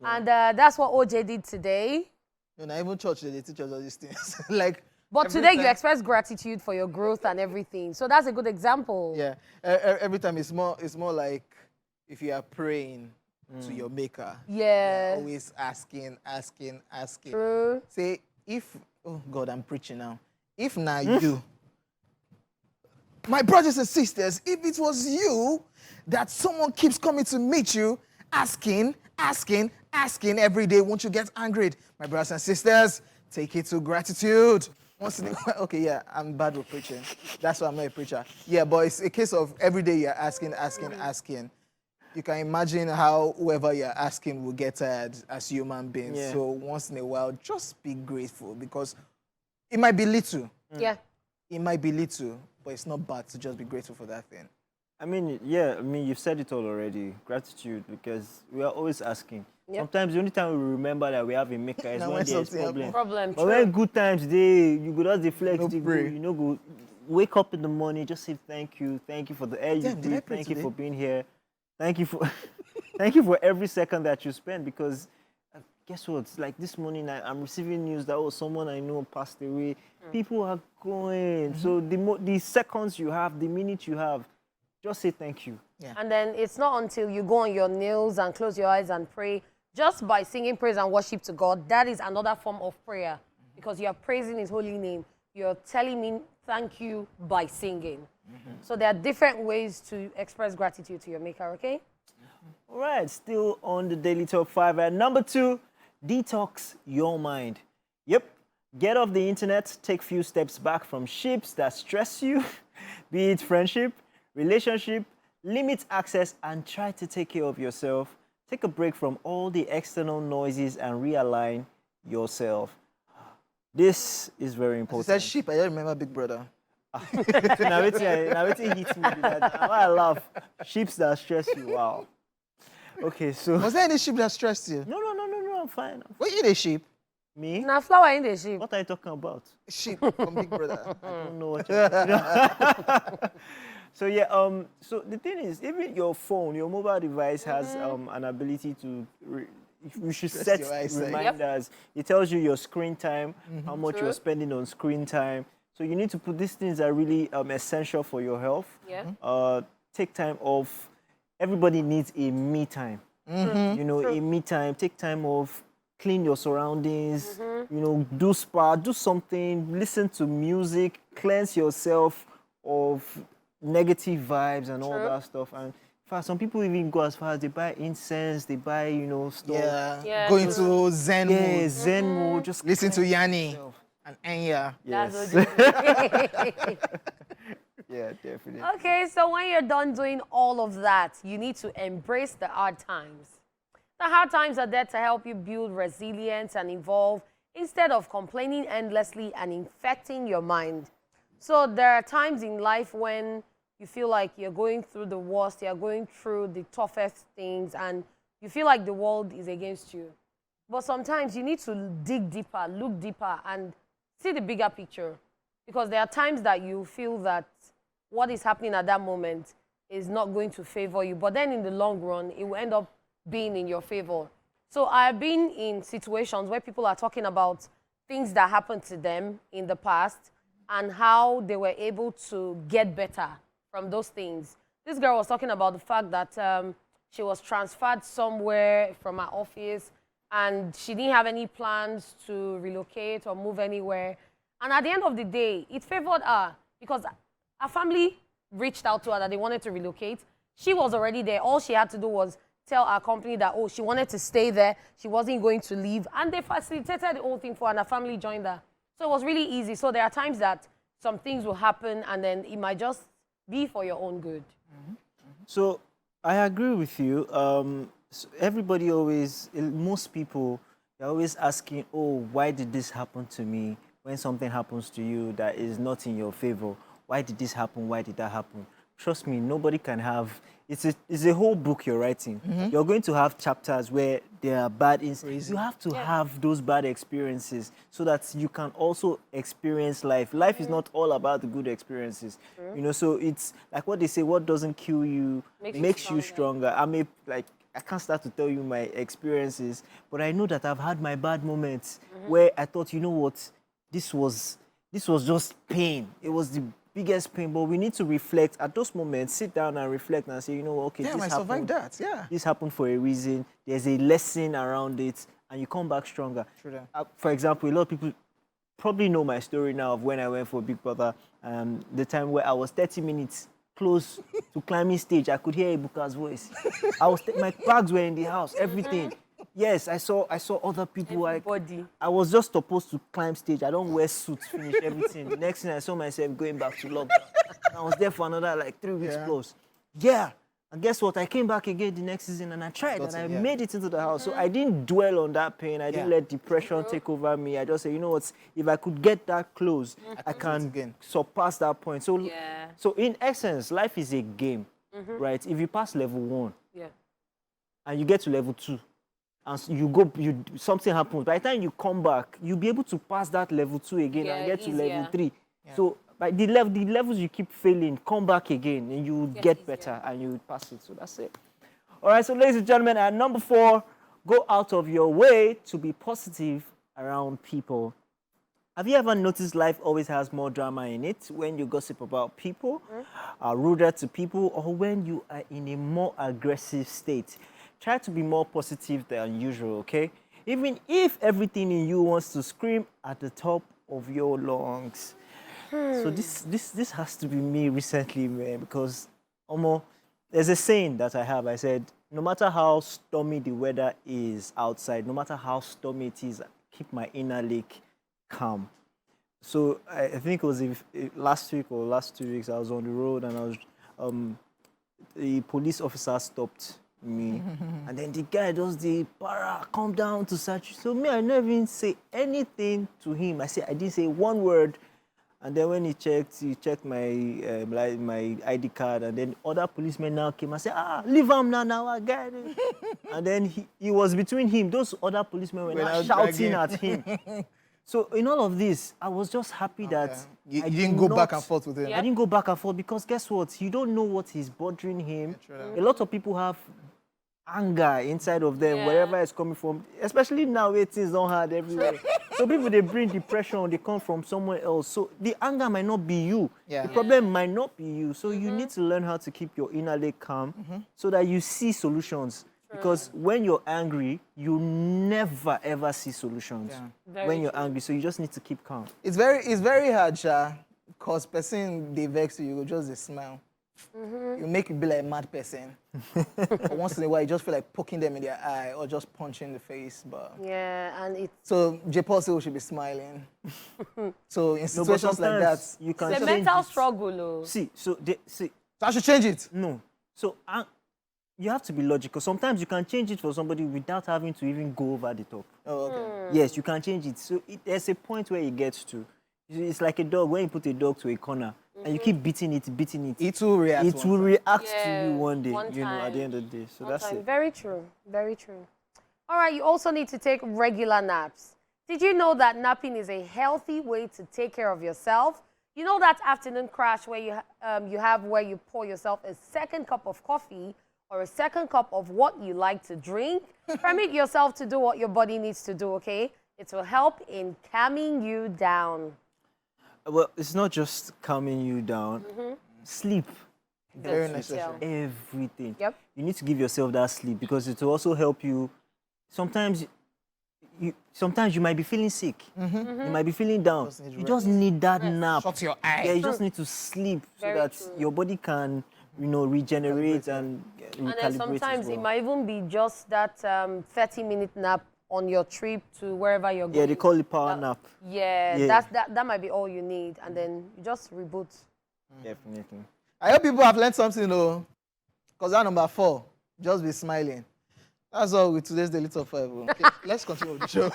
And that's what OJ did today. you know, even church, they teach us all these things. Like, But every today you time- express gratitude for your growth and everything. So that's a good example. Yeah, every time it's more like if you are praying to your maker. Yeah. Always asking. True. Say, if, oh God, I'm preaching now. If now you, my brothers and sisters, if it was you that someone keeps coming to meet you, asking every day, won't you get angry? My brothers and sisters, take it to gratitude. Once in a while, okay, yeah, I'm bad with preaching. That's why I'm not a preacher. Yeah, but it's a case of every day you're asking. You can imagine how whoever you're asking will get tired as human beings. Yeah. So once in a while, just be grateful because it might be little. Yeah. It might be little, but it's not bad to just be grateful for that thing. I mean, yeah, you've said it all already. Gratitude, because we are always asking. Yep. Sometimes the only time we remember that we have a maker is Now when when there's something problem. Problem. But when True. good times dey, you go just deflect, No you go, pray. go wake up in the morning, just say thank you for the air you Damn, did I breathe, pray thank you today? for being here, thank you for, thank you for every second that you spend. Because guess what? Like this morning, I'm receiving news that someone I know passed away. People are going. So the seconds you have, the minutes you have, just say thank you. And then it's not until you go on your knees and close your eyes and pray, just by singing praise and worship to God, that is another form of prayer because you are praising His holy name. You're telling me thank you by singing. So there are different ways to express gratitude to your maker, okay? All right, still on the Daily Top 5. At number 2, detox your mind. Yep, get off the internet, take few steps back from ships that stress you. Be it friendship, relationship, limit access and try to take care of yourself. Take a break from all the external noises and realign yourself. This is very She important. said sheep. I don't remember Big Brother. Now it hits me. Now I laugh. Sheeps that stress you. Wow. Okay, so Was there any sheep that stressed you? no, I'm fine. Were you the sheep? Me? Now flower in the sheep. What are you talking about? Sheep from Big Brother. I don't know what you're talking about. So yeah, so the thing is, even your phone, your mobile device has an ability to. You should set your eyesight. reminders. It tells you your screen time, how much True. you're spending on screen time. So you need to put these things are really essential for your health. Yeah. Take time off. Everybody needs a me time. You know, a me time. Take time off. Clean your surroundings. You know, do spa, do something. Listen to music. Cleanse yourself of negative vibes and all that stuff. And in fact, some people even go as far as they buy incense. They buy, you know, stuff. Yeah, Go into Zen Yeah, mode. Zen mode. Just Listen to cleanse Yanni yourself. and Enya. That's Yes. what Yeah, definitely. Okay, so when you're done doing all of that, you need to embrace the hard times. The hard times are there to help you build resilience and evolve instead of complaining endlessly and infecting your mind. So there are times in life when you feel like you're going through the worst, you're going through the toughest things, and you feel like the world is against you. But sometimes you need to dig deeper, look deeper, and see the bigger picture. Because there are times that you feel that what is happening at that moment is not going to favor you. But then in the long run, it will end up being in your favor. So I've been in situations where people are talking about things that happened to them in the past and how they were able to get better from those things. This girl was talking about the fact that she was transferred somewhere from her office and she didn't have any plans to relocate or move anywhere. And at the end of the day, it favored her because her family reached out to her that they wanted to relocate. She was already there. All she had to do was tell our company that, oh, she wanted to stay there. She wasn't going to leave. And they facilitated the whole thing for her, and her family joined her. So it was really easy. So there are times that some things will happen, and then it might just be for your own good. So I agree with you. Everybody always, most people, they're always asking, oh, why did this happen to me? When something happens to you that is not in your favor, why did this happen? Why did that happen? Trust me, nobody can have, it's a whole book you're writing. You're going to have chapters where there are bad incidents. You have to have those bad experiences so that you can also experience life. Life is not all about the good experiences. You know, so it's like what they say, what doesn't kill you makes you stronger. I can't start to tell you my experiences, but I know that I've had my bad moments where I thought, you know what, this was just pain. It was the biggest pain, but we need to reflect at those moments, sit down and reflect and say, you know, okay, Damn, this I happened. survived that. Yeah. This happened for a reason. There's a lesson around it, and you come back stronger. True that. For example, a lot of people probably know my story now of when I went for Big Brother, the time where I was 30 minutes close to climbing stage. I could hear Ibuka's voice. My bags were in the house, everything. Yes, I saw other people. Everybody. I was just supposed to climb stage. I don't wear suits, finish everything. The next thing I saw myself going back to lockdown. I was there for another like 3 weeks plus. Yeah. And guess what? I came back again the next season and I tried and I made it into the house. So I didn't dwell on that pain. I didn't let depression take over me. I just said, you know what? If I could get that close, I can surpass that point. So, so in essence, life is a game, right? If you pass level 1 and you get to level 2, and something happens. By the time you come back, you'll be able to pass that level 2 again and get to level 3. So by the levels you keep failing, come back again and you will get better and you will pass it. So that's it. All right, so ladies and gentlemen, at number 4, go out of your way to be positive around people. Have you ever noticed life always has more drama in it when you gossip about people, are ruder to people, or when you are in a more aggressive state? Try to be more positive than usual, okay? Even if everything in you wants to scream at the top of your lungs. So this has to be me recently, man, because there's a saying that I have. I said, no matter how stormy the weather is outside, no matter how stormy it is, keep my inner lake calm. So I think it was last week or last 2 weeks. I was on the road and I was the police officer stopped me, and then the guy does the para come down to search you. So me, I never even say anything to him. I didn't say one word. And then when he checked my like my ID card, and then other policemen now came and said, leave him now, I got it. And then he was between him. Those other policemen were now shouting at him. So in all of this, I was just happy that you didn't go back and forth with him. I didn't go back and forth because guess what? You don't know what is bothering him. A lot of people have anger inside of them, wherever it's coming from, especially now where things don't hard everywhere. So people, they bring depression, they come from somewhere else. So the anger might not be you. The problem might not be you. So you need to learn how to keep your inner leg calm so that you see solutions. Because when you're angry, you never ever see solutions when you're angry. So you just need to keep calm. It's very hard, Sha, because person they vex you, go just a smile. You make you be like a mad person. But once in a while, you just feel like poking them in their eye or just punching in the face. But and it's so J-Paul should be smiling. So in situations like that, you can a change mental it. struggle. So I should change it. No. So you have to be logical. Sometimes you can change it for somebody without having to even go over the top. Oh, okay. Yes, you can change it. So there's a point where it gets to. It's like a dog. When you put a dog to a corner and you keep beating it, It will react. it will react to Yeah, you one day, one at the time. end of the day. So that's it. Very true. Very true. All right, you also need to take regular naps. Did you know that napping is a healthy way to take care of yourself? You know that afternoon crash where you pour yourself a second cup of coffee or a second cup of what you like to drink? Permit yourself to do what your body needs to do, okay? It will help in calming you down. Well, it's not just calming you down. Sleep. Very That's necessary. everything. Yep. You need to give yourself that sleep because it will also help you. Sometimes you might be feeling sick. You might be feeling down. You just need that nap. Shut your eye. Yeah, you just need to sleep so that your body can, regenerate and And then recalibrate sometimes as well. it might even be just that 30-minute nap on your trip to wherever you're going. Yeah, they call it power nap. Yeah, that might be all you need, and then you just reboot. Definitely. I hope people have learned something, though. Because that number 4, just be smiling. That's all with today's Daily Top 5. Okay, let's continue with the show.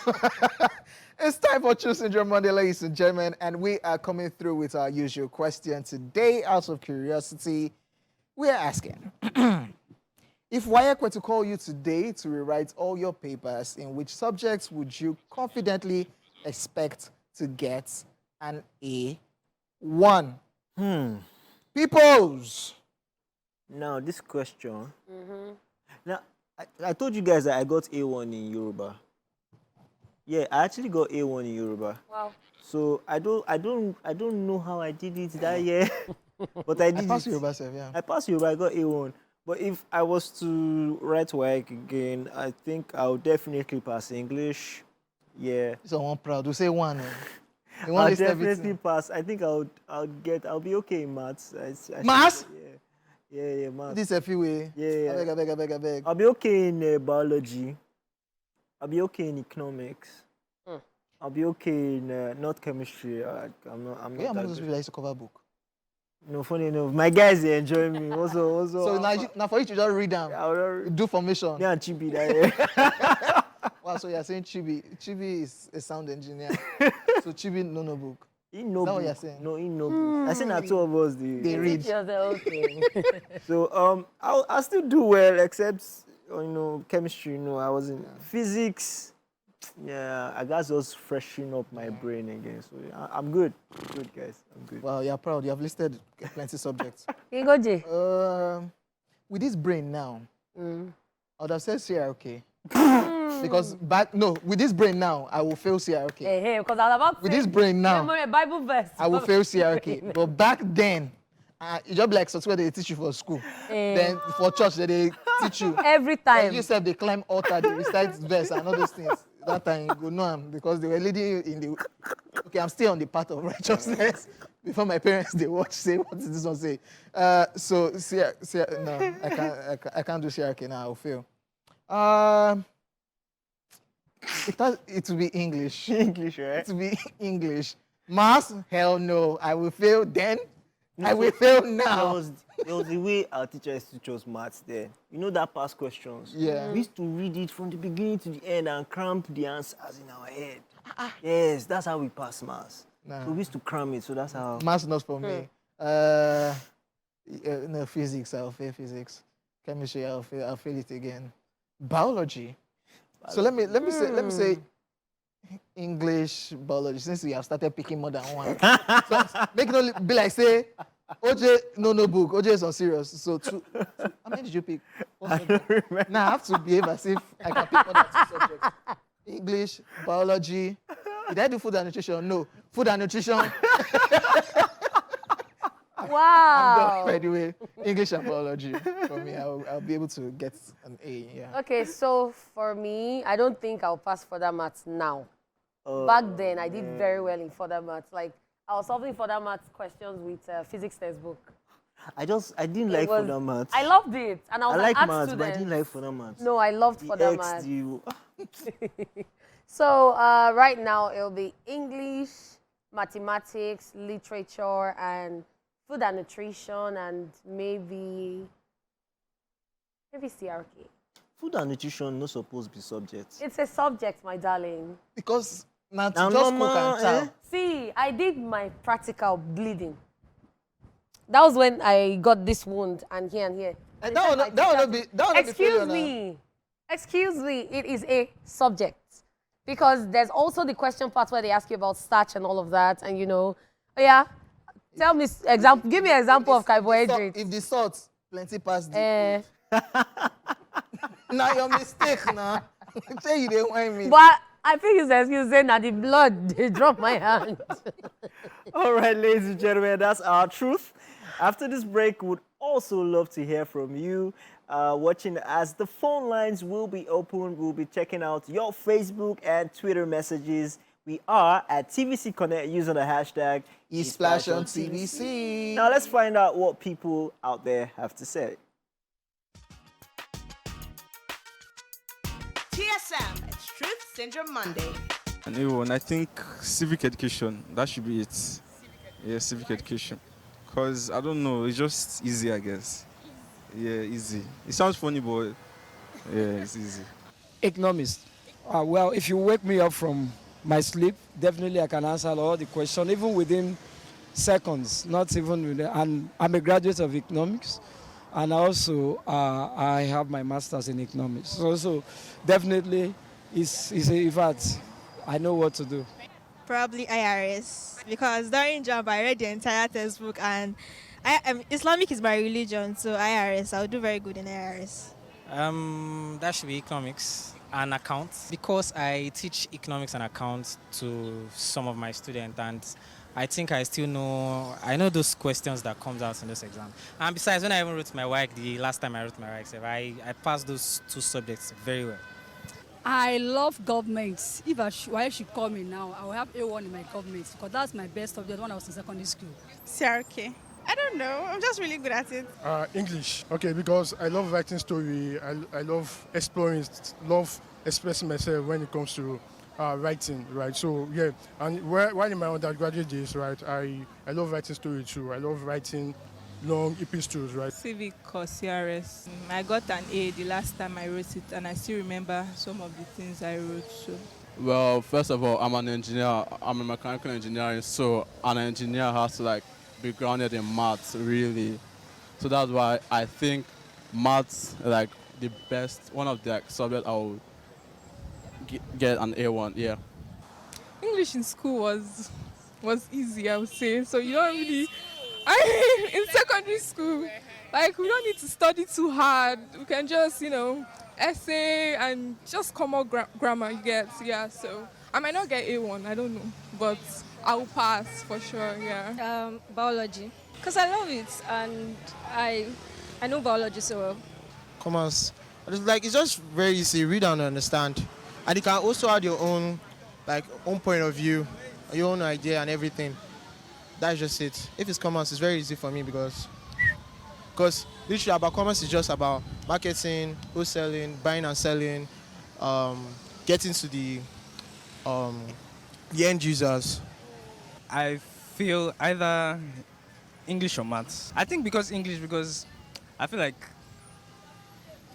It's time for True Syndrome Monday, ladies and gentlemen, and we are coming through with our usual question. Today, out of curiosity, we are asking, if WAEC were to call you today to rewrite all your papers, in which subjects would you confidently expect to get an A1? Peoples! Now, this question. Now, I told you guys that I got A1 in Yoruba. Yeah, I actually got A1 in Yoruba. Wow. So I don't know how I did it that year, but I did I passed it. Yoruba, sir, yeah. I passed Yoruba. I got A1. But if I was to write WAEC again, I think I would definitely pass English. Yeah. So I'm proud. We say one. They I'll want list definitely everything. pass. I think I'll be okay in maths. Maths? Yeah, maths. This is a few way. Yeah. I beg. I'll be okay in biology. I'll be okay in economics. I'll be okay in not chemistry. I'm not Yeah, I'm that one of those good. people that used to cover book. No, funny enough, my guys they enjoy me. Also. So now for you to just read them, I'll do formation. yeah, Chibi that. Wow, so you're saying Chibi. Chibi is a sound engineer. So Chibi no book. He no Is that what book. you're saying? No, he no book. I think that two of us They read. So I'll still do well except chemistry. I was in physics. Yeah, I guess just freshen up my brain again. So I'm good. Good guys, I'm good. Wow, you're proud. You have listed plenty subjects. Ingoje. With this brain now, I would have said CRK. Because with this brain now, I will fail CRK. Hey, because I was about to With say, this brain now, remember a Bible verse. I will fail CRK. But back then, you just be like software they teach you for school. Then for church, they teach you. Every Then time. you said they climb altar, they recite verse and all those things. That time you go know them because they were leading you in the. Okay, I'm still on the path of righteousness. Before my parents they watch, say what does this one say? So no, I can't do CRK now. I'll fail. It will be English. English, right? It will be English. Maths? Hell no. I will fail then. I will fail now. There was the way our teacher used to teach us maths there. You know that past questions? Yeah. We used to read it from the beginning to the end and cram the answers in our head. Yes, that's how we pass maths. Nah. So we used to cram it, so that's how... Maths not for me. No, physics, I'll fail physics. Chemistry, I'll fail it again. Biology. So let me say English, biology, since we have started picking more than one. So make it only be like say OJ no book. OJ is on serious. So two. How many did you pick? I don't remember. Now I have to behave as if I can pick more than 2 subjects. English, biology. Did I do food and nutrition? No. Food and nutrition. Wow. By the way, English and biology. For me, I'll be able to get an A. Yeah. Okay, so for me, I don't think I'll pass further maths now. Back then, I did very well in further maths. Like, I was solving further maths questions with physics textbook. I didn't like further maths. I loved it. And I was I an like art maths, student. but I didn't like further maths. No, I loved The further X, maths. the... So right now, it'll be English, mathematics, literature, and food and nutrition, and maybe CRK. Food and nutrition not supposed to be subjects. It's a subject, my darling. Because now Now just cook normal, and chow. See, I did my practical bleeding. That was when I got this wound and here and here. And that will not be Excuse failure now. me. Excuse me. It is a subject. Because there's also the question part where they ask you about starch and all of that. And you know, yeah. Tell me example. Give me an example of carbohydrates. If the salt plenty past the now your mistake now. Say you didn't want me. But I think it's excuse saying that the blood they drop my hand. All right, ladies and gentlemen, that's our truth. After this break, would also love to hear from you. Watching as the phone lines will be open. We'll be checking out your Facebook and Twitter messages. We are at TVC Connect using the hashtag Splash on TVC. Now let's find out what people out there have to say. TSM, it's Truth Syndrome Monday. And everyone, I think civic education, that should be it. Yeah, civic education. Because, I don't know, it's just easy, I guess. Yeah, easy. It sounds funny, but yeah, it's easy. Economist. Well, if you wake me up from my sleep, definitely I can answer all the questions, even within seconds, not even within, and I'm a graduate of economics, and also I have my master's in economics. So definitely, in fact, I know what to do. Probably IRS, because during job I read the entire textbook, and Islamic is my religion, so IRS, I'll do very good in IRS. That should be economics and accounts, because I teach economics and accounts to some of my students, and I think I know those questions that comes out in this exam. And besides, when I even wrote my WAEC, the last time I wrote my WAEC, I passed those 2 subjects very well. I love government. If I should call me now, I will have A1 in my government, because that's my best subject when I was in secondary school. CRK. I don't know. I'm just really good at it. English. Okay, because I love writing story. I love exploring, love expressing myself when it comes to writing, right? So yeah, and while in my undergraduate days, right, I love writing story too. I love writing long epistles, right? Civic or CRS. I got an A the last time I wrote it, and I still remember some of the things I wrote. So. Well, first of all, I'm an engineer. I'm a mechanical engineering, so an engineer has to be grounded in maths, really. So that's why I think maths the best, one of the subjects I will get an A1, yeah. English in school was easy, I would say. So you don't really, in secondary school, we don't need to study too hard. We can just, essay and just common grammar, you get, yeah. So I might not get A1, I don't know, but I'll pass for sure, yeah. Biology, because I love it, and I know biology so well. Commerce, it's just very easy, read and understand, and you can also add your own point of view, your own idea and everything. That's just it. If it's commerce, it's very easy for me because literally about commerce is just about marketing, wholesaling, buying and selling, getting to the end users. I feel either English or maths. I think because I feel like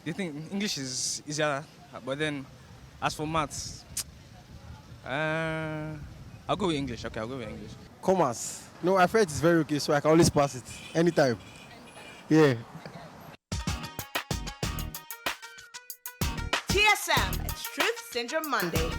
they think English is easier, but then as for maths, I'll go with English. Okay, I'll go with English. Commerce. No, I felt it's very okay, so I can always pass it anytime. Yeah. TSM, it's Truth Syndrome Monday.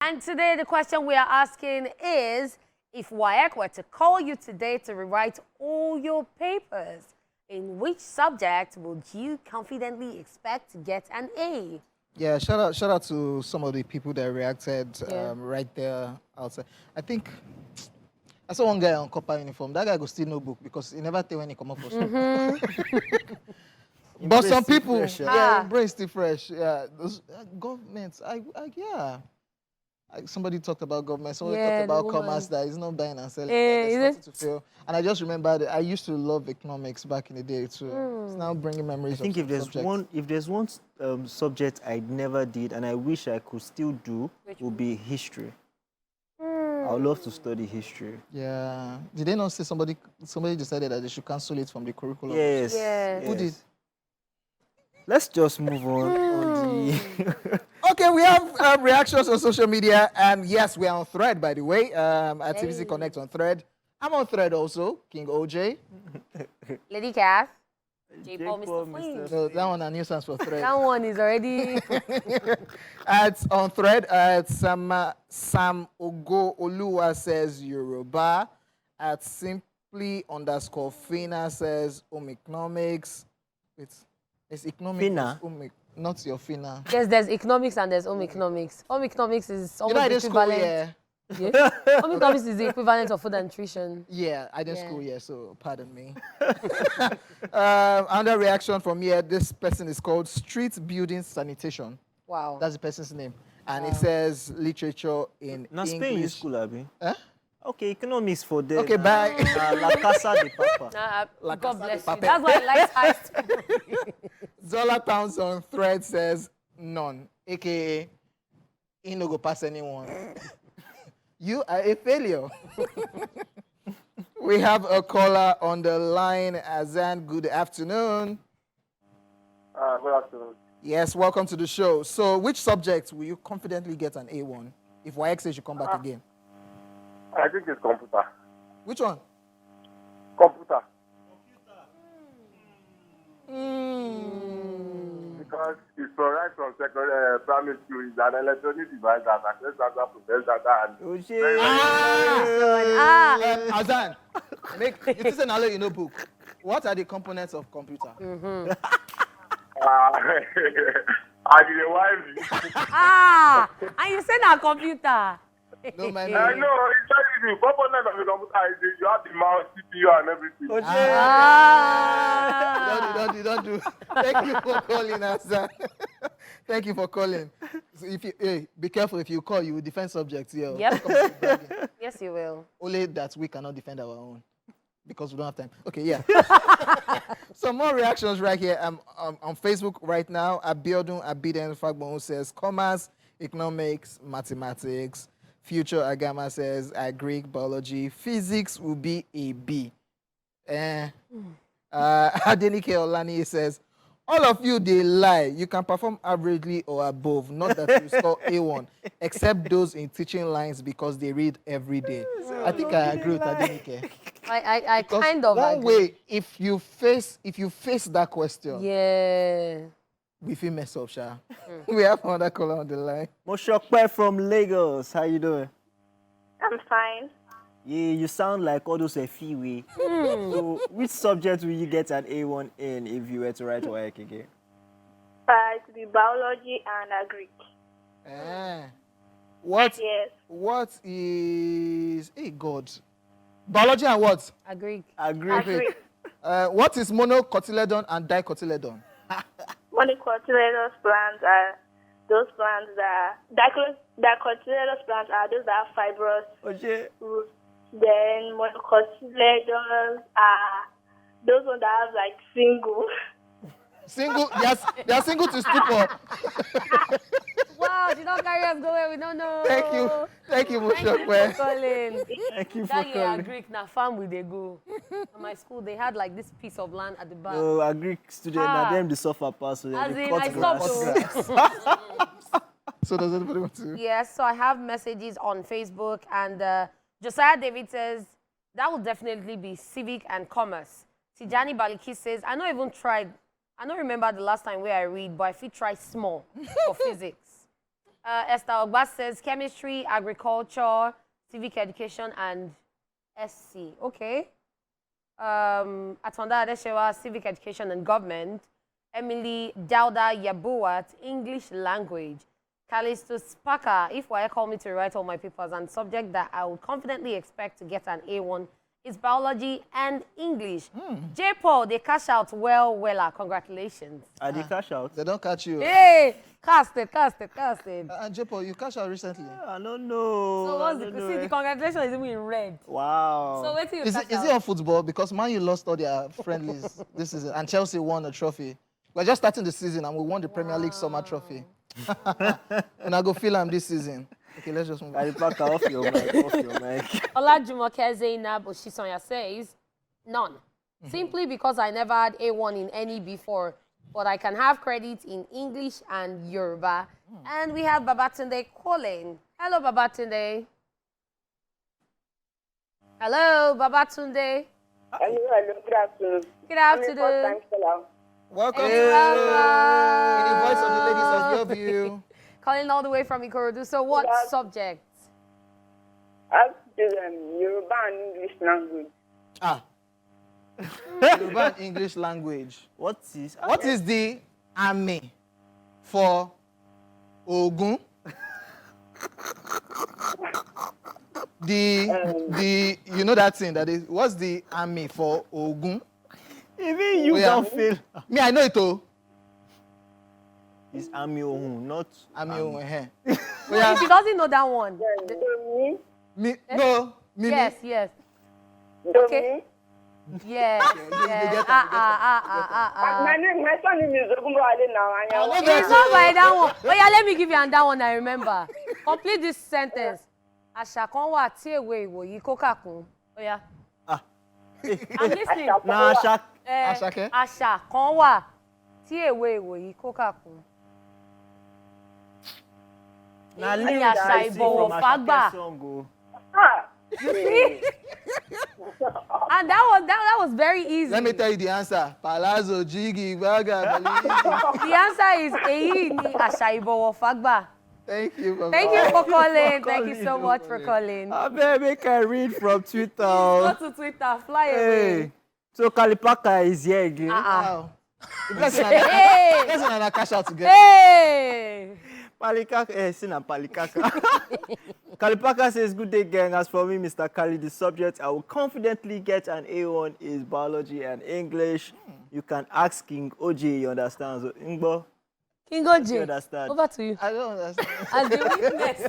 And today the question we are asking is, if WAEC were to call you today to rewrite all your papers, in which subject would you confidently expect to get an A? Yeah, shout out to some of the people that reacted right there outside. I think I saw one guy on copper uniform. That guy go steal notebook because he never tell when he come up for school. But some people, brain still fresh. Yeah, those governments. Somebody talked about government. Somebody talked about commerce that is not buying and selling. There's nothing to feel. And I just remembered I used to love economics back in the day too. It's now bringing memories. I think if there's one subject I never did and I wish I could still do, would be history. I would love to study history. Yeah. Did they not say somebody decided that they should cancel it from the curriculum? Yes. Who did? Let's just move on. Okay, we have reactions on social media, and yes, we are on Thread, by the way. At TVC Connect on Thread. I'm on Thread also, King OJ. Lady Cass. J-Paul, Mr. Flynn. No, that one a nuisance for Thread. That one is already... It's on Thread. Sam Ogo Oluwa says Yoruba. At simply_Fina says economics. It's economics. Fina? Not your Fina. Yes, there's economics and there's home economics. Home economics is almost the equivalent. Home economics is the equivalent of food and nutrition. Yeah, I did school, so pardon me. Another reaction from here, this person is called Street Building Sanitation. Wow. That's the person's name. And it says literature in Now English. Spain is school, Abi. Huh? Okay, economics for them. Okay, bye. La Casa de Papa. God bless you. That's why I like high school. Zola Towns on Thread says none, aka he no go pass anyone. You are a failure. We have a caller on the line. Azan, good afternoon. Good afternoon. Yes, welcome to the show. So, which subject will you confidently get an A1 if YX says you come back again? I think it's computer. Which one? Computer. Because it's right from secondary primary school. It's an electronic device that access data, process data, and Azan, it is an alloy notebook. What are the components of computer? I did a wife. And you said our computer. No, man. I know, it's very easy. Component of the computer is you have the mouse, CPU, and everything. Don't do. Thank you for calling, Azan. Thank you for calling. So be careful if you call, you will defend subjects here. Yep. Yes, you will. Only that we cannot defend our own because we don't have time. Okay, yeah. Some more reactions right here. On Facebook right now. Abiodun Abiden Fagbon says commerce, economics, mathematics. Future Agama says Greek, biology, physics will be a B. Adenike Olani says, all of you, they lie. You can perform averagely or above, not that you score A1, except those in teaching lines because they read every day. I think I agree with Adenike. I kind of one agree. way, if you face that question, we feel mess up, Sha. We have another caller on the line. Moshokpe from Lagos. How you doing? I'm fine. Yeah, you sound like all those Efiwe. So, which subject will you get an A1 in if you were to write WAEC again? It will be biology and Greek. What is... Hey, God. Biology and what? Greek. Greek. What is monocotyledon and dicotyledon? Monocotyledonous plants are those plants that dicotyledonous plants are those that have fibrous roots. Then monocotyledons are those ones that have like single Single, yes, they are single to stupor. Wow, she don't carry us go where we don't know. Thank you, Thank you for calling. Thank you for That year, calling. Greek, na farm we they go. At my school, they had like this piece of land at the back. Oh, a Greek student, Ah. now them the suffer pass, so As they in, cut I grass. stopped. So does anybody want to? Yes, so I have messages on Facebook, and Josiah David says that will definitely be civic and commerce. Tijani Baliki says, I not even tried. I don't remember the last time where I read, but I feel try small for physics. Esther Ogba says chemistry, agriculture, civic education, and SC. Okay. Atonda Adeshewa, civic education and government. Emily Dauda Yabuat, English language. Callisto Spaka, if Waya called me to write all my papers, and subject that I would confidently expect to get an A1 is biology and English. J. Paul, they cash out well. Congratulations. Are they cash out? They don't catch you. Hey, casted. And J. Paul, you cash out recently. I don't know. So what's I don't the, know, see, eh. the congratulations is even in red. Wow. So wait till you Is cash it out. on football? Because Man U lost all their friendlies this season, and Chelsea won a trophy. We're just starting the season, and we won the Premier League summer trophy. And I go feel I'm this season. Okay, let's just move on. Alipaka, off your mic, off your mic. Olajumoke Zainab Oshisonya says, none. Simply because I never had A1 in any before, but I can have credit in English and Yoruba. And we have Babatunde calling. Hello, Babatunde. Hello, Babatunde. Hello, good afternoon. Good afternoon. Welcome Hey, to welcome. the voice of the ladies of your view. Calling all the way from Ikorodu. So what subject? I do Yoruba and English language. Yoruba and English language. What is the army for Ogun? The you know that thing that is, what's the army for Ogun? Even you don't feel. Me, I know it all. It's Ami Ohun, not Ami Ohun. If he doesn't know that one. Me, no, me. Yes. Okay. Yes. My son is Ogunbowale now. It's not by that one. Oh yeah, let me give you that one I remember. Complete this sentence. Àṣà kan wà tí èwe ìwòyí kó kàkún. Oh yeah. I'm listening. Nah, Àṣà kan wà tí èwe ìwòyí kó kàkún. Nah, Ní lyrics àṣà I see ìbọ̀wọ̀ from fágbà. Asake song, oh. You see? And that was very easy. Let me tell you the answer. Palazzo, Jiggy, Baga, The answer is èyí ni àṣà ìbọ̀wọ̀ fágbà. Thank you. Baba. Thank you for calling. Thank you so much for calling. I better make I read from Twitter. Go to Twitter, fly away. Hey, so Kalipaka is here again. Wow. Hey! Let's not cash out together. Hey! Palikaka, Sina Palikaka. Kalipaka says, good day, gang. As for me, Mr. Kali, the subject I will confidently get an A1 is biology and English. You can ask King OJ, you understand? So, Ingbo, King OJ, you understand? over to you. I don't understand. As the witness.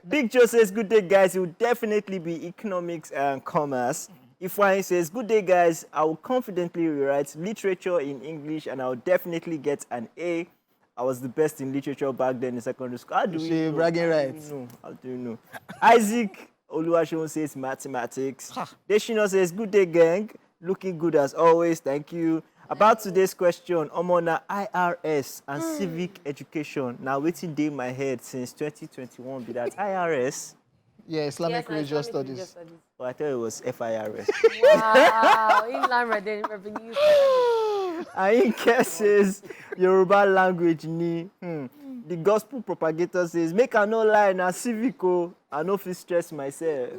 Big Joe says, good day, guys. It will definitely be economics and commerce. Ifeanyi says, good day, guys. I will confidently rewrite literature in English and I will definitely get an A. I was the best in literature back then in secondary school. How do we know? Bragging rights. How do you know? Isaac Oluwashon says mathematics. Deshino says, good day, gang. Looking good as always. Thank you. About today's question, Omona IRS and civic education. Now, waiting day in my head since 2021 be that IRS. Yeah, Islamic Religious Studies. Oh, I thought it was FIRS. Wow, Inland Revenue. Ainke says Yoruba language ni. The gospel propagator says, make I no lie na civico, I no fit stress myself.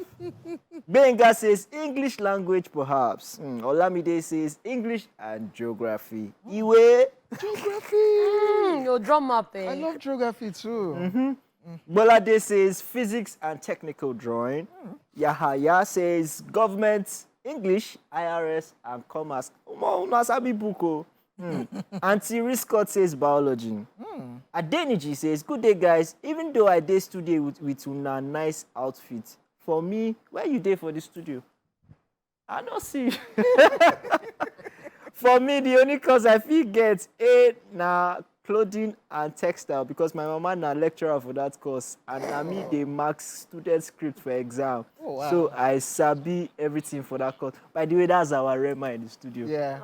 Benga says English language perhaps. Olamide says English and geography. Iwe. Geography. Your drum up, eh? I love geography too. Bolade says physics and technical drawing. Yahaya says government, English, IRS, and commerce. Unasabi buko. Auntie Riscott says biology. Adeniji says, good day, guys. Even though I day studio with una nice outfit, for me, where you day for the studio? I don't see. For me, the only course I feel get na clothing and textile because my mama na lecturer for that course and na me dey mark student script for exam. Oh, wow. So I sabi everything for that course. By the way, that's our Rema in the studio. Yeah.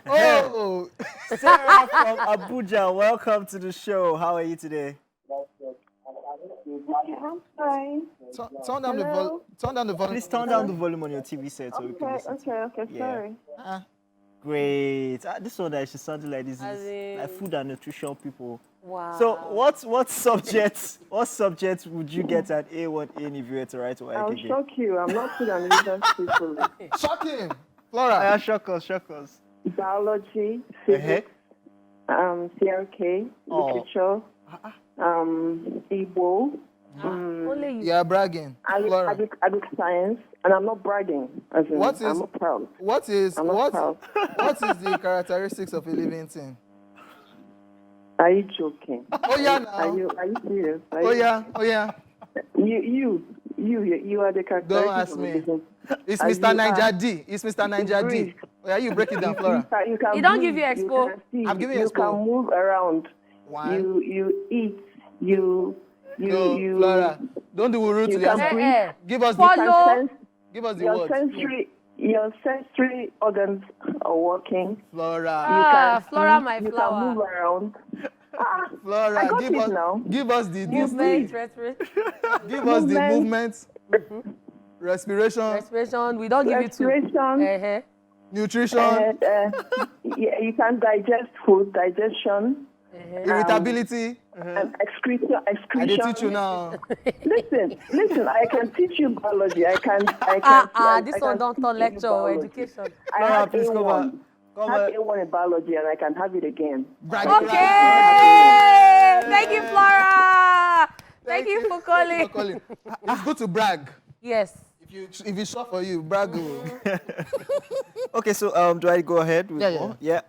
Oh, Sarah from Abuja, welcome to the show. How are you today? I'm fine. Turn down the volume. Please turn down the volume on your TV set so we can listen. Okay, Yeah. sorry. Great. This one that she sounded like this As is in- like food and nutrition people. Wow. So what subjects would you get an A1 in if you were to write to I'll again? shock you. I'm not food and religious people. Shocking. Flora. Shock us. Biology, physics, CRK, literature, Igbo. Only you. You're bragging. Flora. Agric science, and I'm not bragging. As in, What is- I'm not proud. What is I'm not proud. what is the characteristics of a living thing? Are you joking? Oh yeah, now. Are you serious? Oh yeah. You are the characteristics. Don't ask of a me. living- It's Are Mr. you- Niger D. It's Mr. Niger D. Breathe. Oh, yeah, you break it down, Flora. You can He don't breathe, give you expo. can see, I'm giving you you expo. can move around. One. You eat. You. No, Flora. Don't do rude to You yourself. can breathe. Give us You can Follow. sense Give us the your word. your sensory organs are working. Flora. Flora, my you flower. can move around. I Flora, got give it us now. give us the Movement, respiration. give us the Movement. movement, respiration, We don't give you two. Respiration. nutrition, Yeah, you can digest food, digestion. irritability. And excretion. I dey teach you now. Listen. I can teach you biology. I can. This one don't turn lecture or education. I Flora, have please come A1. on. Come I have on. A1 in biology, and I can have it again. Okay. Thank you, Flora. Thank you for calling. It's good to brag. Yes. If it's short for you, brag. Okay, so do I go ahead with Yeah, more? Yeah.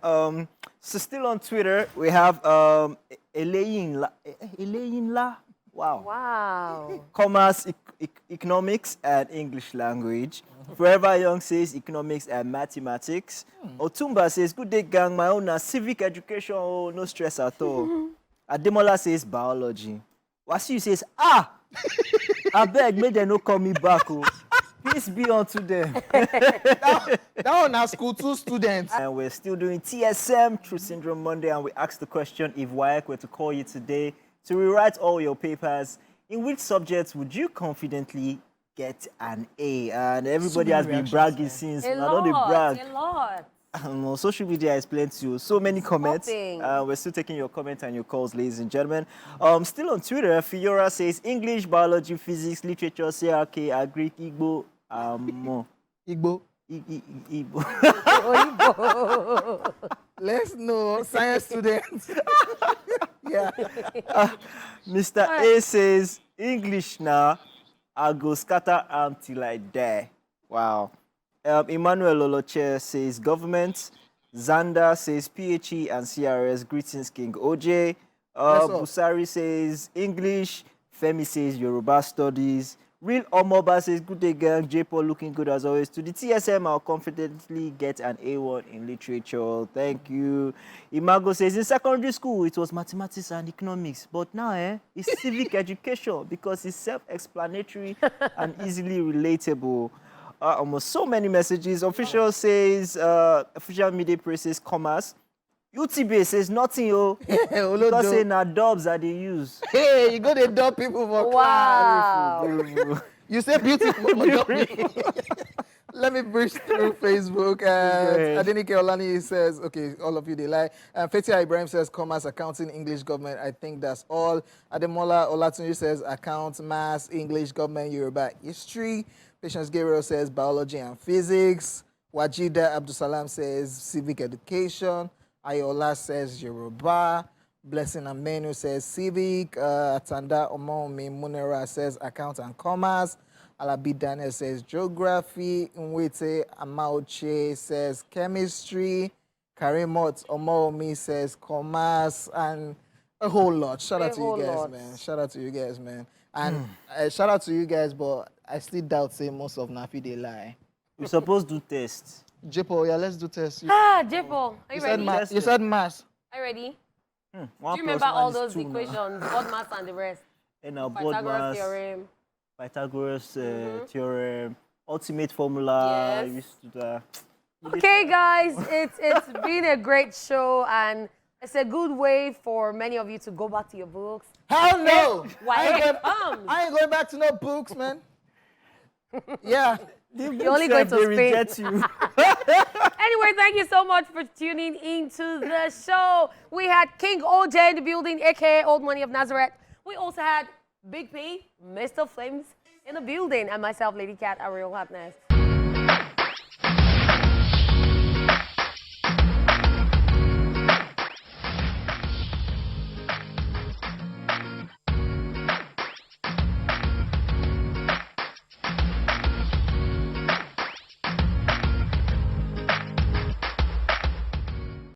So still on Twitter, we have Elaine La. Wow. Wow. Commerce, economics, and English language. Forever Young says economics and mathematics. Otumba says, good day, gang. My own civic education, oh, no stress at all. Ademola says biology. Wasiu says, I beg, may they no call me back. Oh. Peace be unto them. That one na school 2 students. And we're still doing TSM, True Syndrome Monday, and we asked the question, if WAEC were to call you today to rewrite all your papers, in which subjects would you confidently get an A? And everybody has been bragging since. A I don't dey brag. lot. On social media is plenty. So many comments. Popping. We're still taking your comments and your calls, ladies and gentlemen. Still on Twitter, Fiora says English, biology, physics, literature, CRK, Agric, Igbo, Igbo. Igbo. Let's know, science students. Yeah. Mr. A says English now. I go scatter arm till I die. Wow. Emmanuel Oloche says government. Xander says PHE and CRS. Greetings, King OJ. Busari says English. Femi says Yoruba studies. Real Omoba says good day, gang. J Paul looking good as always. To the TSM, I'll confidently get an A1 in literature. Thank you. Imago says in secondary school it was mathematics and economics, but now it's civic education because it's self-explanatory and easily relatable. Almost so many messages. Official says official media praises commerce. UTB says nothing, because say na dubs that they use. Hey, you go to dub people for Wow. class. You say beautiful. Let me bridge through Facebook. Adenike Olani says, okay, all of you, they lie. Fetia Ibrahim says, commerce, accounting, English, government. I think that's all. Ademola Olatunji says, account, maths, English, government, Yoruba, history. Patience Gabriel says, biology and physics. Wajida Abdusalam says, civic education. Ayola says, Yoruba. Blessing Amenu says, civic. Atanda Omomi Munera says, account and commerce. Alabi Daniel says geography. Nwete Amauche says chemistry. Karimot Omomi says commerce, and a whole lot. Shout out to you guys, man. Shout out to you guys, man. And shout out to you guys, but I still doubt say most of Nafi they lie. We supposed to test. Jipo, yeah, let's do test. Jipo, are you ready? You said mass. Are you ready? Do One you plus remember one all is those two now. equations, bod mass and the rest? Pythagoras theorem. Pythagoras theorem, ultimate formula. Yes. I used to do that. Okay, guys, it's been a great show, and it's a good way for many of you to go back to your books. Hell no! I ain't going back to no books, man. Yeah. You're only going to reject Spain. you. Anyway, thank you so much for tuning into the show. We had King OJ in the building, aka Old Money of Nazareth. We also had Big P, Mr. Flames in the building, and myself, Lady Cat, a real hotness.